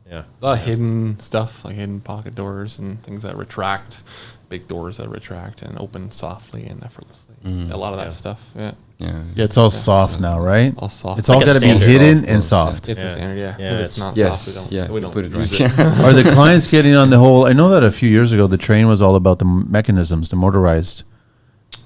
Yeah. A lot of hidden stuff, like hidden pocket doors and things that retract, big doors that retract and open softly and effortlessly. A lot of that stuff. Yeah. Yeah. Yeah, it's all soft now, right? All soft. It's like all a got to be standard. hidden Soft and ones, soft. It's Yeah. the standard, yeah. Yeah, If it's not Yes, soft, yeah, we don't put it use right. it. Are the clients getting on the whole? I know that a few years ago the train was all about the mechanisms, the motorized,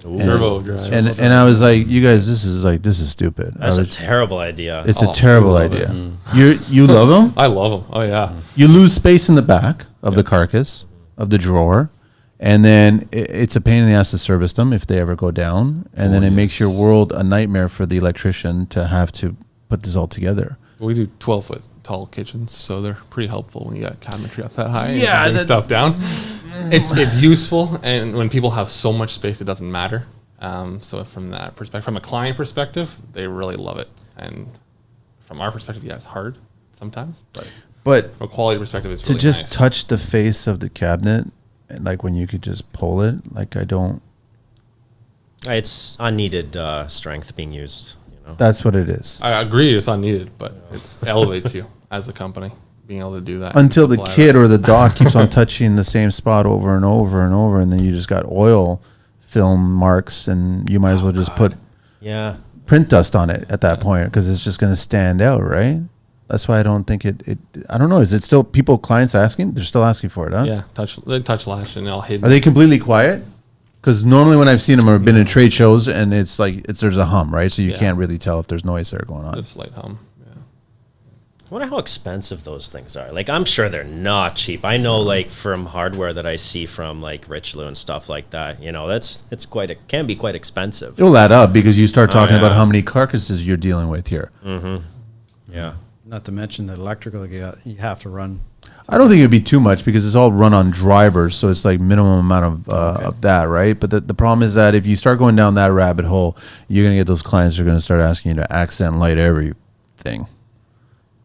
Turbo drive. and I was like, you guys, this is stupid. That's I a was- terrible idea. It's Oh, a terrible I love idea. it. You love them. I love them. Oh, yeah. You lose space in the back of the carcass of the drawer, and then it's a pain in the ass to service them if they ever go down, and then it makes your world a nightmare for the electrician to have to put this all together. We do 12-foot tall kitchens, so they're pretty helpful when you got cabinetry up that high. and Yeah, bring that- stuff down. It's useful, and when people have so much space, it doesn't matter. So from that perspective, from a client perspective, they really love it, and from our perspective, yeah, it's hard sometimes, but But from a quality perspective, it's to really just nice. touch the face of the cabinet, and like when you could just pull it, like I don't. It's unneeded strength being used. You know. That's what it is. I agree, it's unneeded, but it elevates you as a company being able to do that. Until and the supply kid that. or the dog keeps on touching the same spot over and over and over, and then you just got oil film marks, and you might as well just put Yeah. print dust on it at that point because it's just going to stand out, right? That's why I don't think it. I don't know. Is it still people, clients asking? They're still asking for it, huh? Yeah, touch latch and all hidden. Are they completely quiet? Because normally when I've seen them, I've been in trade shows, and it's like there's a hum, right? So you Yeah. can't really tell if there's noise there going on. Just light hum. Yeah. I wonder how expensive those things are. Like, I'm sure they're not cheap. I know, like, from hardware that I see from like Richelieu and stuff like that. You know, can be quite expensive. It'll add up because you start talking about yeah. how many carcasses you're dealing with here. Yeah. Not to mention the electrical you have to run. I don't think it'd be too much because it's all run on drivers, so it's like minimum amount of that, right? But the problem is that if you start going down that rabbit hole, you're gonna get those clients who are gonna start asking you to accent light everything.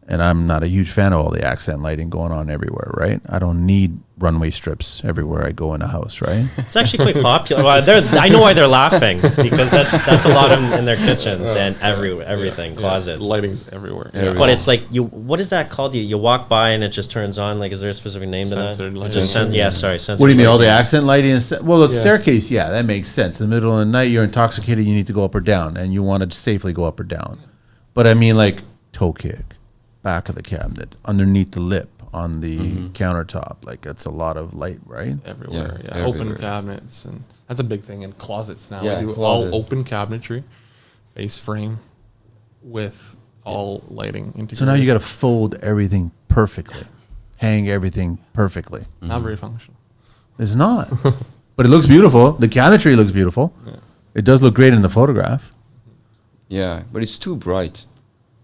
And I'm not a huge fan of all the accent lighting going on everywhere, right? I don't need runway strips everywhere I go in a house, right? It's actually quite popular. Well, I know why they're laughing because that's a lot in their kitchens and everything, closets. Lighting's everywhere. Everywhere. But it's like what is that called? You walk by and it just turns on. Like, is there a specific name Censored to that? lighting. Just censored. What do you mean, all the lighting. accent lighting? Well, the Yeah. staircase, yeah, that makes sense. In the middle of the night, you're intoxicated, you need to go up or down, and you want to safely go up or down. But I mean, like, toe kick, back of the cabinet, underneath the lip, on the countertop. Like, that's a lot of light, right? Everywhere. Yeah, Yeah, open everywhere. cabinets, and that's a big thing in closets now. Yeah, We do closet. all open cabinetry, face frame, with all lighting integrated. So now you got to fold everything perfectly, hang everything perfectly. Not very functional. It's not. But it looks beautiful. The cabinetry looks beautiful. It does look great in the photograph. Yeah, but it's too bright.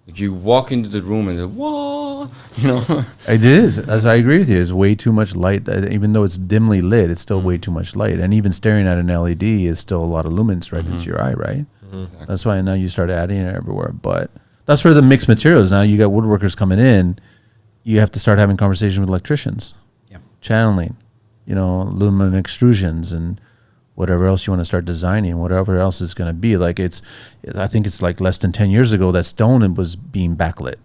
Like you walk into the room and whoa, you know. It is. As I agree with you, it's way too much light. Even though it's dimly lit, it's still way too much light. And even staring at an LED is still a lot of lumens right into your eye, right? Exactly. That's why now you start adding it everywhere. But that's where the mixed materials. Now you got woodworkers coming in. You have to start having conversations with electricians, Yeah. channeling, aluminum extrusions and whatever else you want to start designing, whatever else is going to be. Like I think it's like less than 10 years ago that stone was being backlit.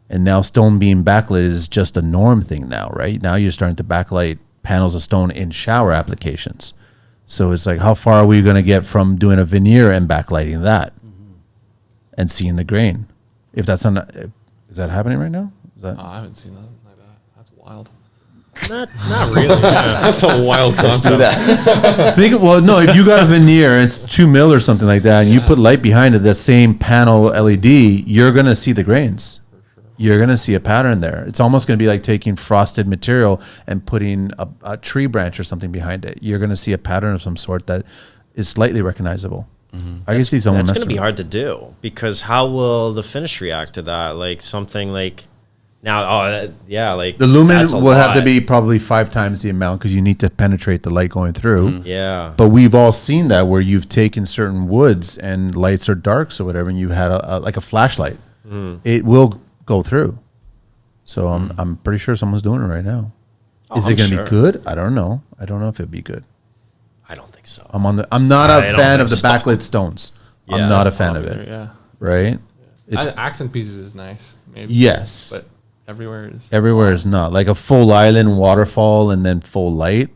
And now stone being backlit is just a norm thing now, right? Now you're starting to backlight panels of stone in shower applications. So it's like, how far are we going to get from doing a veneer and backlighting that and seeing the grain? If that's not, is that happening right now? Is that? Oh, I haven't seen nothing like that. That's wild. Not really. That's a wild concept. Do that. If you got a veneer and it's 2 mil or something like that, and you put light behind it, that same panel LED, you're gonna see the grains. you're going to see a pattern there. It's almost going to be like taking frosted material and putting a tree branch or something behind it. You're going to see a pattern of some sort that is slightly recognizable. I can see someone. That's going to be hard to do, because how will the finish react to that? Like something like now, like the lumen will have to be probably 5 times the amount, because you need to penetrate the light going through. Yeah. But we've all seen that where you've taken certain woods and lights are darks or whatever, and you had like a flashlight. It will go through. So I'm pretty sure someone's doing it right now. Is it going to be good? I don't know. I don't know if it'd be good. I don't think so. I'm not a fan of the backlit stones. Yeah, I'm not a fan of it. Yeah. Right? It's Accent pieces is nice, maybe. yes. But everywhere is not like a full island waterfall and then full light.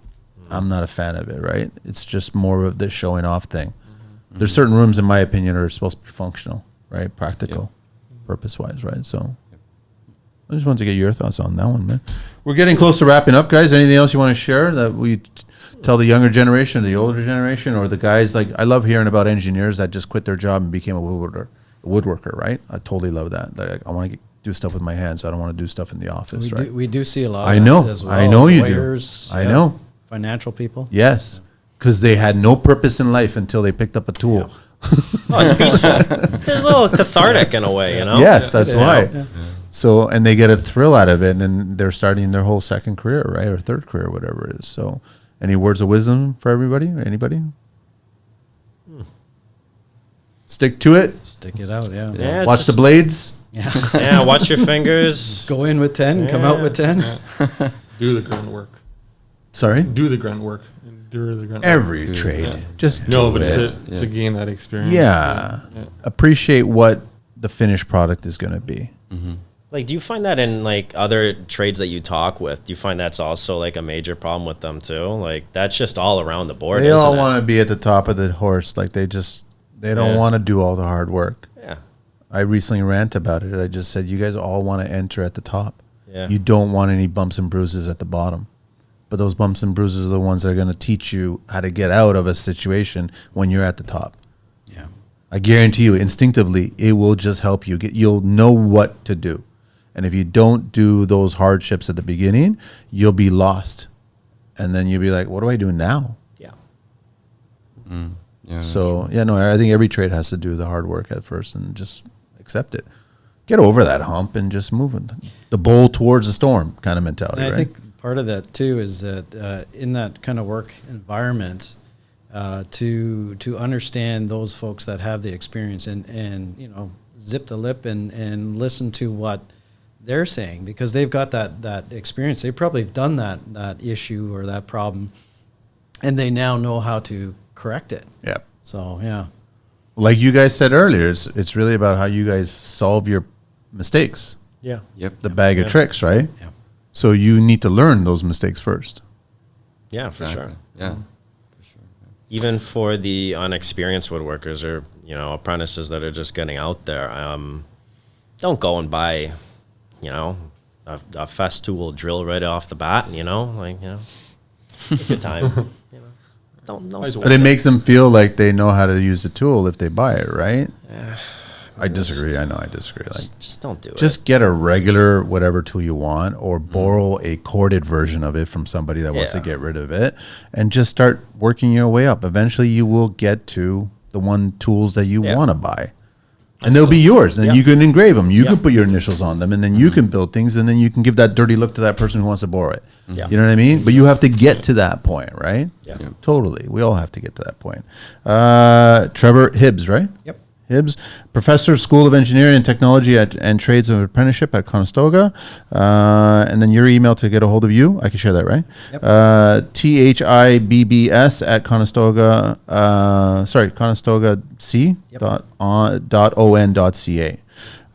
I'm not a fan of it. Right? It's just more of the showing off thing. There's certain rooms, in my opinion, are supposed to be functional, right? Practical, purpose wise, right? So I just wanted to get your thoughts on that one, man. We're getting close to wrapping up, guys. Anything else you want to share that we tell the younger generation, the older generation, or the guys? Like, I love hearing about engineers that just quit their job and became a woodworker, right? I totally love that. Like, I want to do stuff with my hands. I don't want to do stuff in the office, right? We do see a lot I of know. that as well. I know you Lawyers, do. I know. Financial people. Yes. Because they had no purpose in life until they picked up a tool. Oh, it's peaceful. It's a little cathartic in a way, you know? Yes, that's why. Yeah. So, and they get a thrill out of it, and then they're starting their whole second career, right? Or third career, whatever it is. So, any words of wisdom for everybody? Anybody? Stick to it. Stick it out, yeah. Yeah, Watch the blades. Yeah. Yeah, watch your fingers. Go in with 10, come out with 10. do the grunt work. Sorry? Do the grunt work. Endure the grunt work. Every trade. Just No, do but it. to gain that experience. Yeah. Appreciate what the finished product is going to be. Like, do you find that in like other trades that you talk with? Do you find that's also like a major problem with them too? Like, that's just all around the board. They all isn't it? want to be at the top of the horse. Like, they don't want to do all the hard work. Yeah. I recently ranted about it. I just said, you guys all want to enter at the top. Yeah. You don't want any bumps and bruises at the bottom. But those bumps and bruises are the ones that are going to teach you how to get out of a situation when you're at the top. Yeah. I guarantee you, instinctively, it will just help you. You'll know what to do. And if you don't do those hardships at the beginning, you'll be lost. And then you'll be like, what do I do now? Yeah. Yeah. So, I think every trade has to do the hard work at first and just accept it. Get over that hump and just move it. The bull towards the storm kind of mentality, And I right? think part of that too is that in that kind of work environment, to understand those folks that have the experience and zip the lip and listen to what they're saying, because they've got that experience. They probably have done that issue or that problem, and they now know how to correct it. Yeah. So yeah. Like you guys said earlier, it's really about how you guys solve your mistakes. Yeah. Yep. The bag of tricks, right? Yeah. So you need to learn those mistakes first. Yeah, for sure. Yeah. Even for the unexperienced woodworkers or apprentices that are just getting out there, don't go and buy a Festool drill right off the bat. Take your time. Don't But it makes them feel like they know how to use the tool if they buy it, right? Yeah. I disagree. I know I disagree. Like, Just don't do it. just get a regular whatever tool you want, or borrow a corded version of it from somebody that wants to Yeah. get rid of it, and just start working your way up. Eventually, you will get to the one tools that you Yeah. want to buy, and they'll be yours. And Yeah. you can engrave them. You Yeah. can put your initials on them, and then you can build things, and then you can give that dirty look to that person who wants to borrow it. Yeah. You know what I mean? But you have to get to that point, right? Yeah. Yeah. Totally. We all have to get to that point. Trevor Hibbs, right? Yep. Hibbs, Professor, School of Engineering and Technology and Trades of Apprenticeship at Conestoga. And then your email to get a hold of you. I can share that, right? Yep. THIBBS at Conestoga, Conestoga C Yep. .on.ca.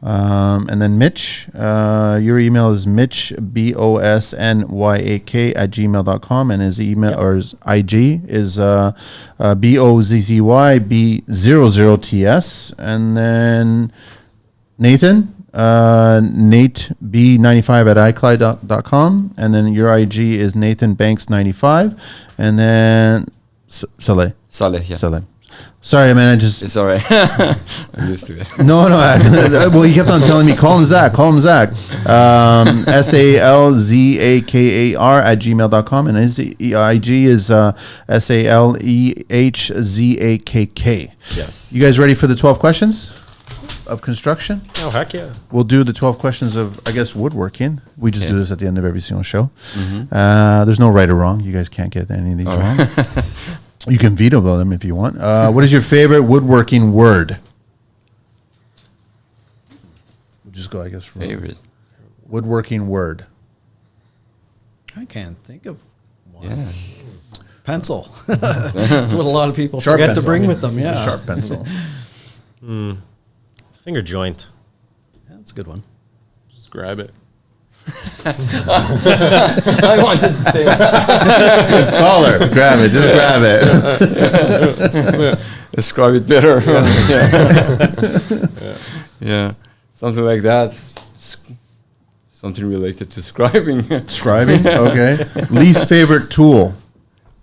And then Mitch, your email is mitchbosnyak at gmail.com, and his email or his IG is BOZZYB00TS. And then Nathan, NateB95 at iCloud.com, and then your IG is NathanBanks95, and then Saleh. Saleh, yeah. Saleh. Sorry, man. I just It's all right. I'm used to it. no. Well, you kept on telling me call him Zach. Call him Zach. SALZAKAR @gmail.com, and his IG is SALEHZAKK. Yes. You guys ready for the 12 questions of construction? Oh, heck yeah. We'll do the 12 questions of, I guess, woodworking. We just Okay. do this at the end of every single show. There's no right or wrong. You guys can't get any of these wrong. You can veto them if you want. What is your favorite woodworking word? We'll just go, I guess, from Favorite. woodworking word. I can't think of one. Yeah. Pencil. That's what a lot of people Sharp forget to pencil. bring with them. Yeah. Sharp pencil. Finger joint. That's a good one. Just grab it. I wanted to say that. Installer. Grab it. Just grab it. Describe it better. Yeah. Something like that. Something related to scribing. Scribing. Okay. Least favorite tool.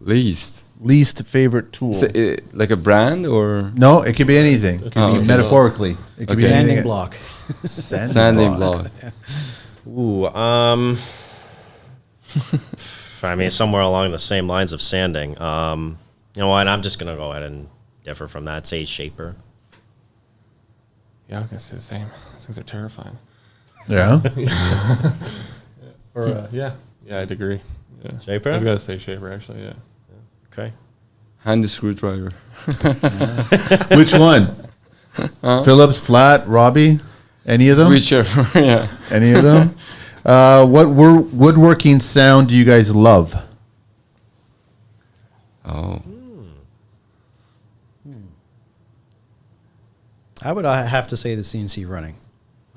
Least. Least favorite tool. So, like a brand or No, it could be anything. It could Oh, be okay. metaphorically. It could be Okay. anything. Sanding block. sanding block. Ooh, I mean, somewhere along the same lines of sanding. You know what? I'm just gonna go ahead and differ from that. Say shaper. Yeah, I was gonna say the same. These things are terrifying. Yeah. Or yeah, I'd agree. Yeah. Shaper? I was gonna say shaper actually. Yeah. Okay. Hand screwdriver. Which one? Phillips, Flat, Robbie? Any of them? Whichever. Yeah. Any of them? What woodworking sound do you guys love? Oh. I would have to say the CNC running.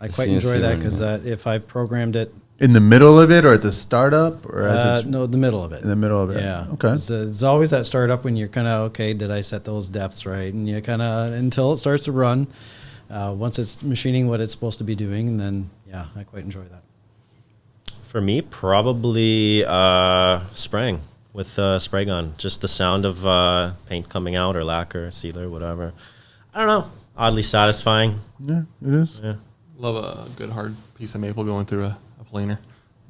I The quite CNC enjoy that running, because yeah. if I programmed it, In the middle of it or at the startup? Or as it's no, the middle of it. in the middle of it? Yeah. Okay. It's always that startup when you're kind of, okay, did I set those depths right? And you kind of, until it starts to run, once it's machining what it's supposed to be doing, and then, yeah, I quite enjoy that. For me, probably spraying with spray gun. Just the sound of paint coming out or lacquer, sealer, whatever. I don't know. Oddly satisfying. Yeah, it is. Yeah. Love a good hard piece of maple going through a planer.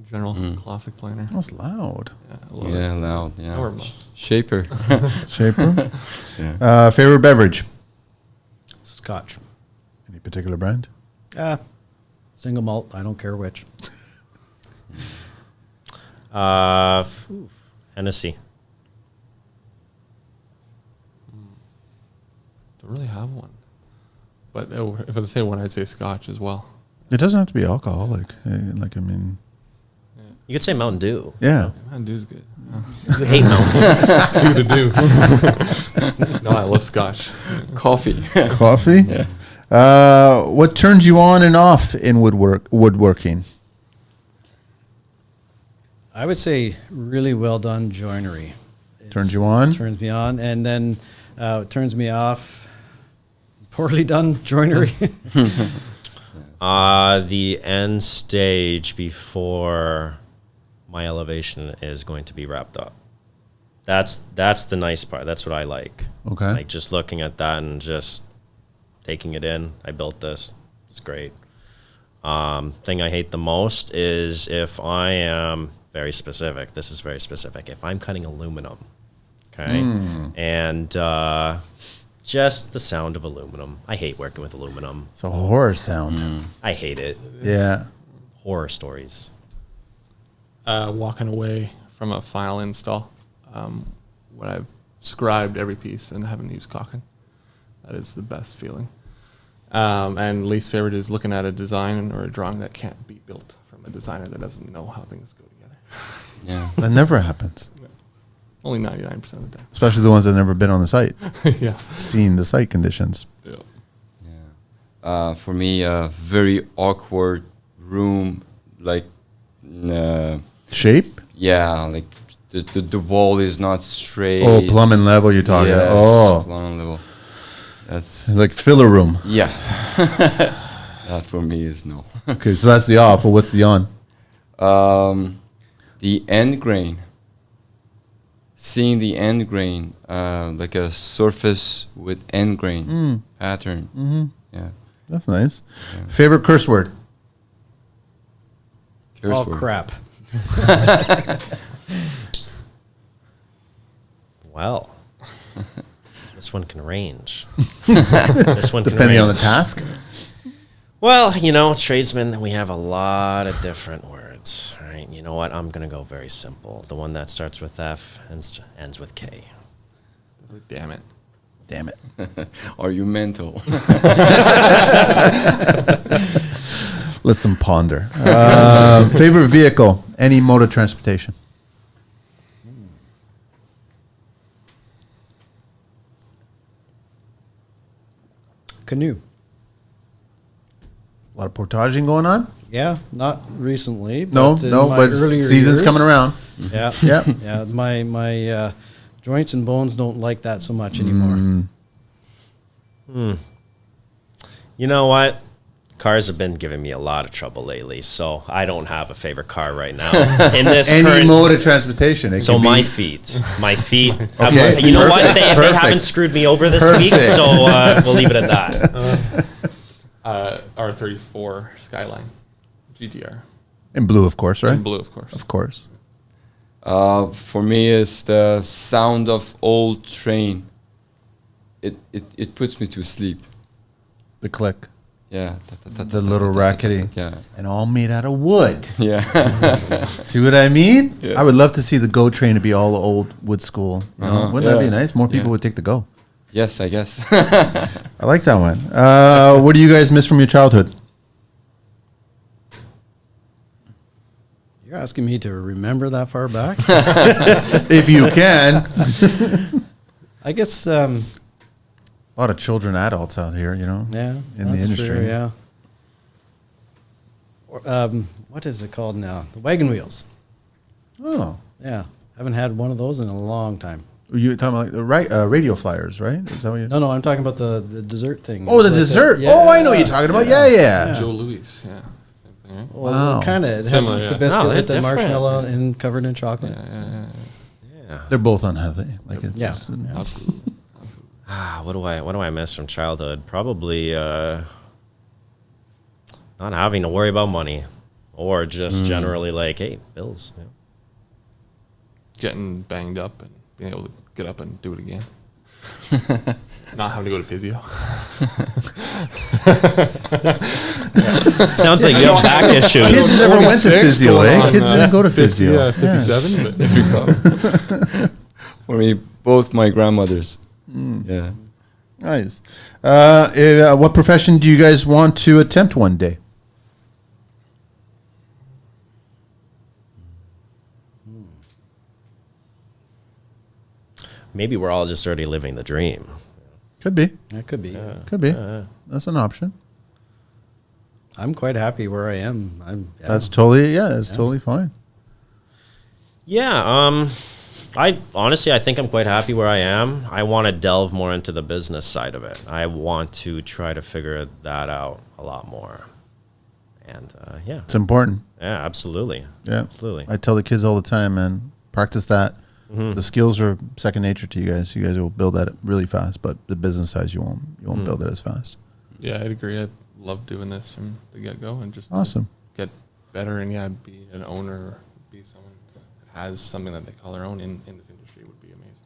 General classic planer. That's loud. Yeah, I love Yeah, it. loud. Yeah. Or mo- Shaper. Shaper. Yeah. Favorite beverage? Scotch. Any particular brand? Single malt, I don't care which. Hennessy. Don't really have one. But if I was to say one, I'd say Scotch as well. It doesn't have to be alcoholic. Like, I mean, You could say Mountain Dew. yeah. Man, Dew's good. You hate Mountain Dew. Do the Dew. No, I love Scotch. Coffee. Coffee? Yeah. What turns you on and off in woodworking? I would say really well done joinery. Turns you on? Turns me on. And then it turns me off. Poorly done joinery. The end stage before my elevation is going to be wrapped up. That's the nice part. That's what I like. Okay. Like just looking at that and just taking it in. I built this. It's great. Thing I hate the most is if I am very specific. This is very specific. If I'm cutting aluminum, okay, and just the sound of aluminum. I hate working with aluminum. It's a horror sound. I hate it. Yeah. Horror stories. Walking away from a final install, when I've scribed every piece and haven't used caulking. That is the best feeling. And least favorite is looking at a design or a drawing that can't be built from a designer that doesn't know how things go together. Yeah. That never happens. Only 99% of the time. Especially the ones that have never been on the site, Yeah. seen the site conditions. Yeah. Yeah. For me, a very awkward room, like, Shape? yeah, like the wall is not straight. Oh, plumbing level you're talking. Yes, Oh, plumbing level. That's like filler room. yeah. That for me is no. Okay, so that's the off, but what's the on? The end grain. seeing the end grain, like a surface with end grain pattern. Yeah. That's nice. Favorite curse word? Curse Oh, word. crap. Well, this one can range. This one can Depending on the range. task. Well, you know, tradesmen, we have a lot of different words. All right, you know what? I'm going to go very simple. The one that starts with F and ends with K. Damn it. Damn it. Are you mental? Let's some ponder. Favorite vehicle? Any mode of transportation? Canoe. A lot of portaging going on? Yeah, not recently. No, in no, my but earlier season's years, coming around. Yeah, Yeah. yeah. My joints and bones don't like that so much anymore. You know what? Cars have been giving me a lot of trouble lately, so I don't have a favorite car right now. In this Any current, mode of transportation. It so can my be, feet, have, Okay, you know what? perfect, They perfect. haven't screwed me over this week, Perfect. so we'll leave it at that. R34 Skyline GTR. in blue, of course, right? In blue, of course. Of course. For me, it's the sound of old train. It puts me to sleep. The click. Yeah. The little rackety. Yeah. And all made out of wood. Yeah. See what I mean? Yeah. I would love to see the Go train to be all old wood school. You know? Wouldn't that be Yeah. nice? More people Yeah. would take the Go. Yes, I guess. I like that one. What do you guys miss from your childhood? You're asking me to remember that far back? If you can. I guess. A lot of children, adults out here, you know, Yeah, in the that's industry. true, yeah. Or, what is it called now? The wagon wheels. Oh, Yeah, haven't had one of those in a long time. you talking about like the radio flyers, right? Is that what you? No, I'm talking about the dessert thing. Oh, the Like dessert. yeah. Oh, I know what you're talking about. Yeah, yeah. Joe Louis, yeah. Same thing, right? Well, Wow. kind of Similar, the yeah. biscuit No, they're with the different. marshmallow and covered in chocolate. Yeah. They're both unhealthy. Like it's Yeah. just, Absolutely. What do I miss from childhood? Probably not having to worry about money, or just generally like, hey, bills. Yeah. Getting banged up and being able to get up and do it again. Not having to go to physio. Sounds like you have back issues. Kids never went to 26 physio, going eh? on, Kids didn't go to physio. Yeah, 57. But if you come. For me, both my grandmothers. Yeah. Nice. What profession do you guys want to attempt one day? Maybe we're all just already living the dream. Could be. That could be. Could be. That's an option. I'm quite happy where I am. That's totally, that's totally fine. Yeah, I honestly, I think I'm quite happy where I am. I want to delve more into the business side of it. I want to try to figure that out a lot more. And yeah, It's important. yeah, absolutely. Yeah. Absolutely. I tell the kids all the time, man, practice that. The skills are second nature to you guys. You guys will build that really fast, but the business side, you won't build it as fast. Yeah, I'd agree. I love doing this from the get-go and just Awesome. get better and, yeah, be an owner or be someone that has something that they call their own in this industry would be amazing.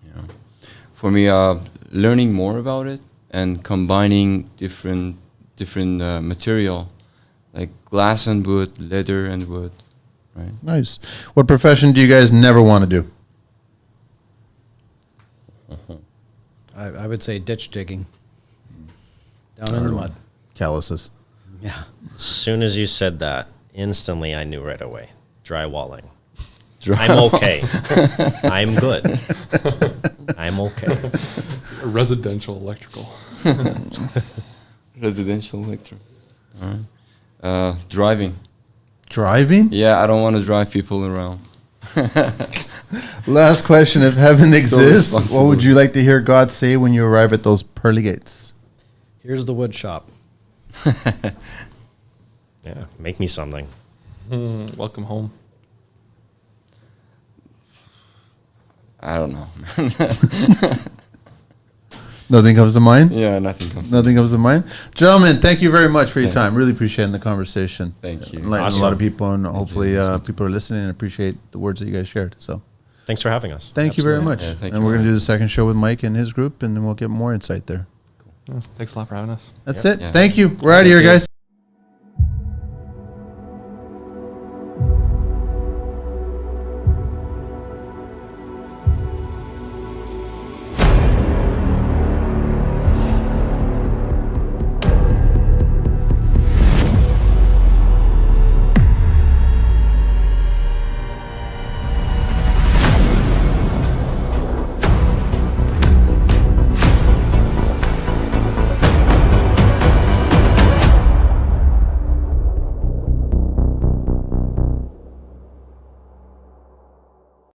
Yeah. For me, learning more about it and combining different material, like glass and wood, leather and wood, right? Nice. What profession do you guys never want to do? I would say ditch digging. Down in the mud. Calluses. Yeah. As soon as you said that, instantly I knew right away. Drywalling. Dry- I'm okay. I'm good. I'm okay. Residential electrical. Residential electric. All right. Driving. Driving? Yeah, I don't want to drive people around. Last question. If heaven exists, what responsible. would you like to hear God say when you arrive at those pearly gates? Here's the wood shop. Yeah, make me something. Welcome home. I don't know. Nothing comes to mind? Yeah, nothing comes. Nothing comes to mind? Gentlemen, thank you very much for your Thank time. Really appreciating the conversation. Thank you. Enlightened a Awesome. lot of people, and hopefully you. people are listening and appreciate the words that you guys shared. So Thanks for having us. thank you very Absolutely. much. Yeah, thank and you. we're going to do the second show with Mike and his group, and then we'll get more insight there. Thanks a lot for having us. That's Yep. it. Yeah. Thank you. We're out of here, you. guys.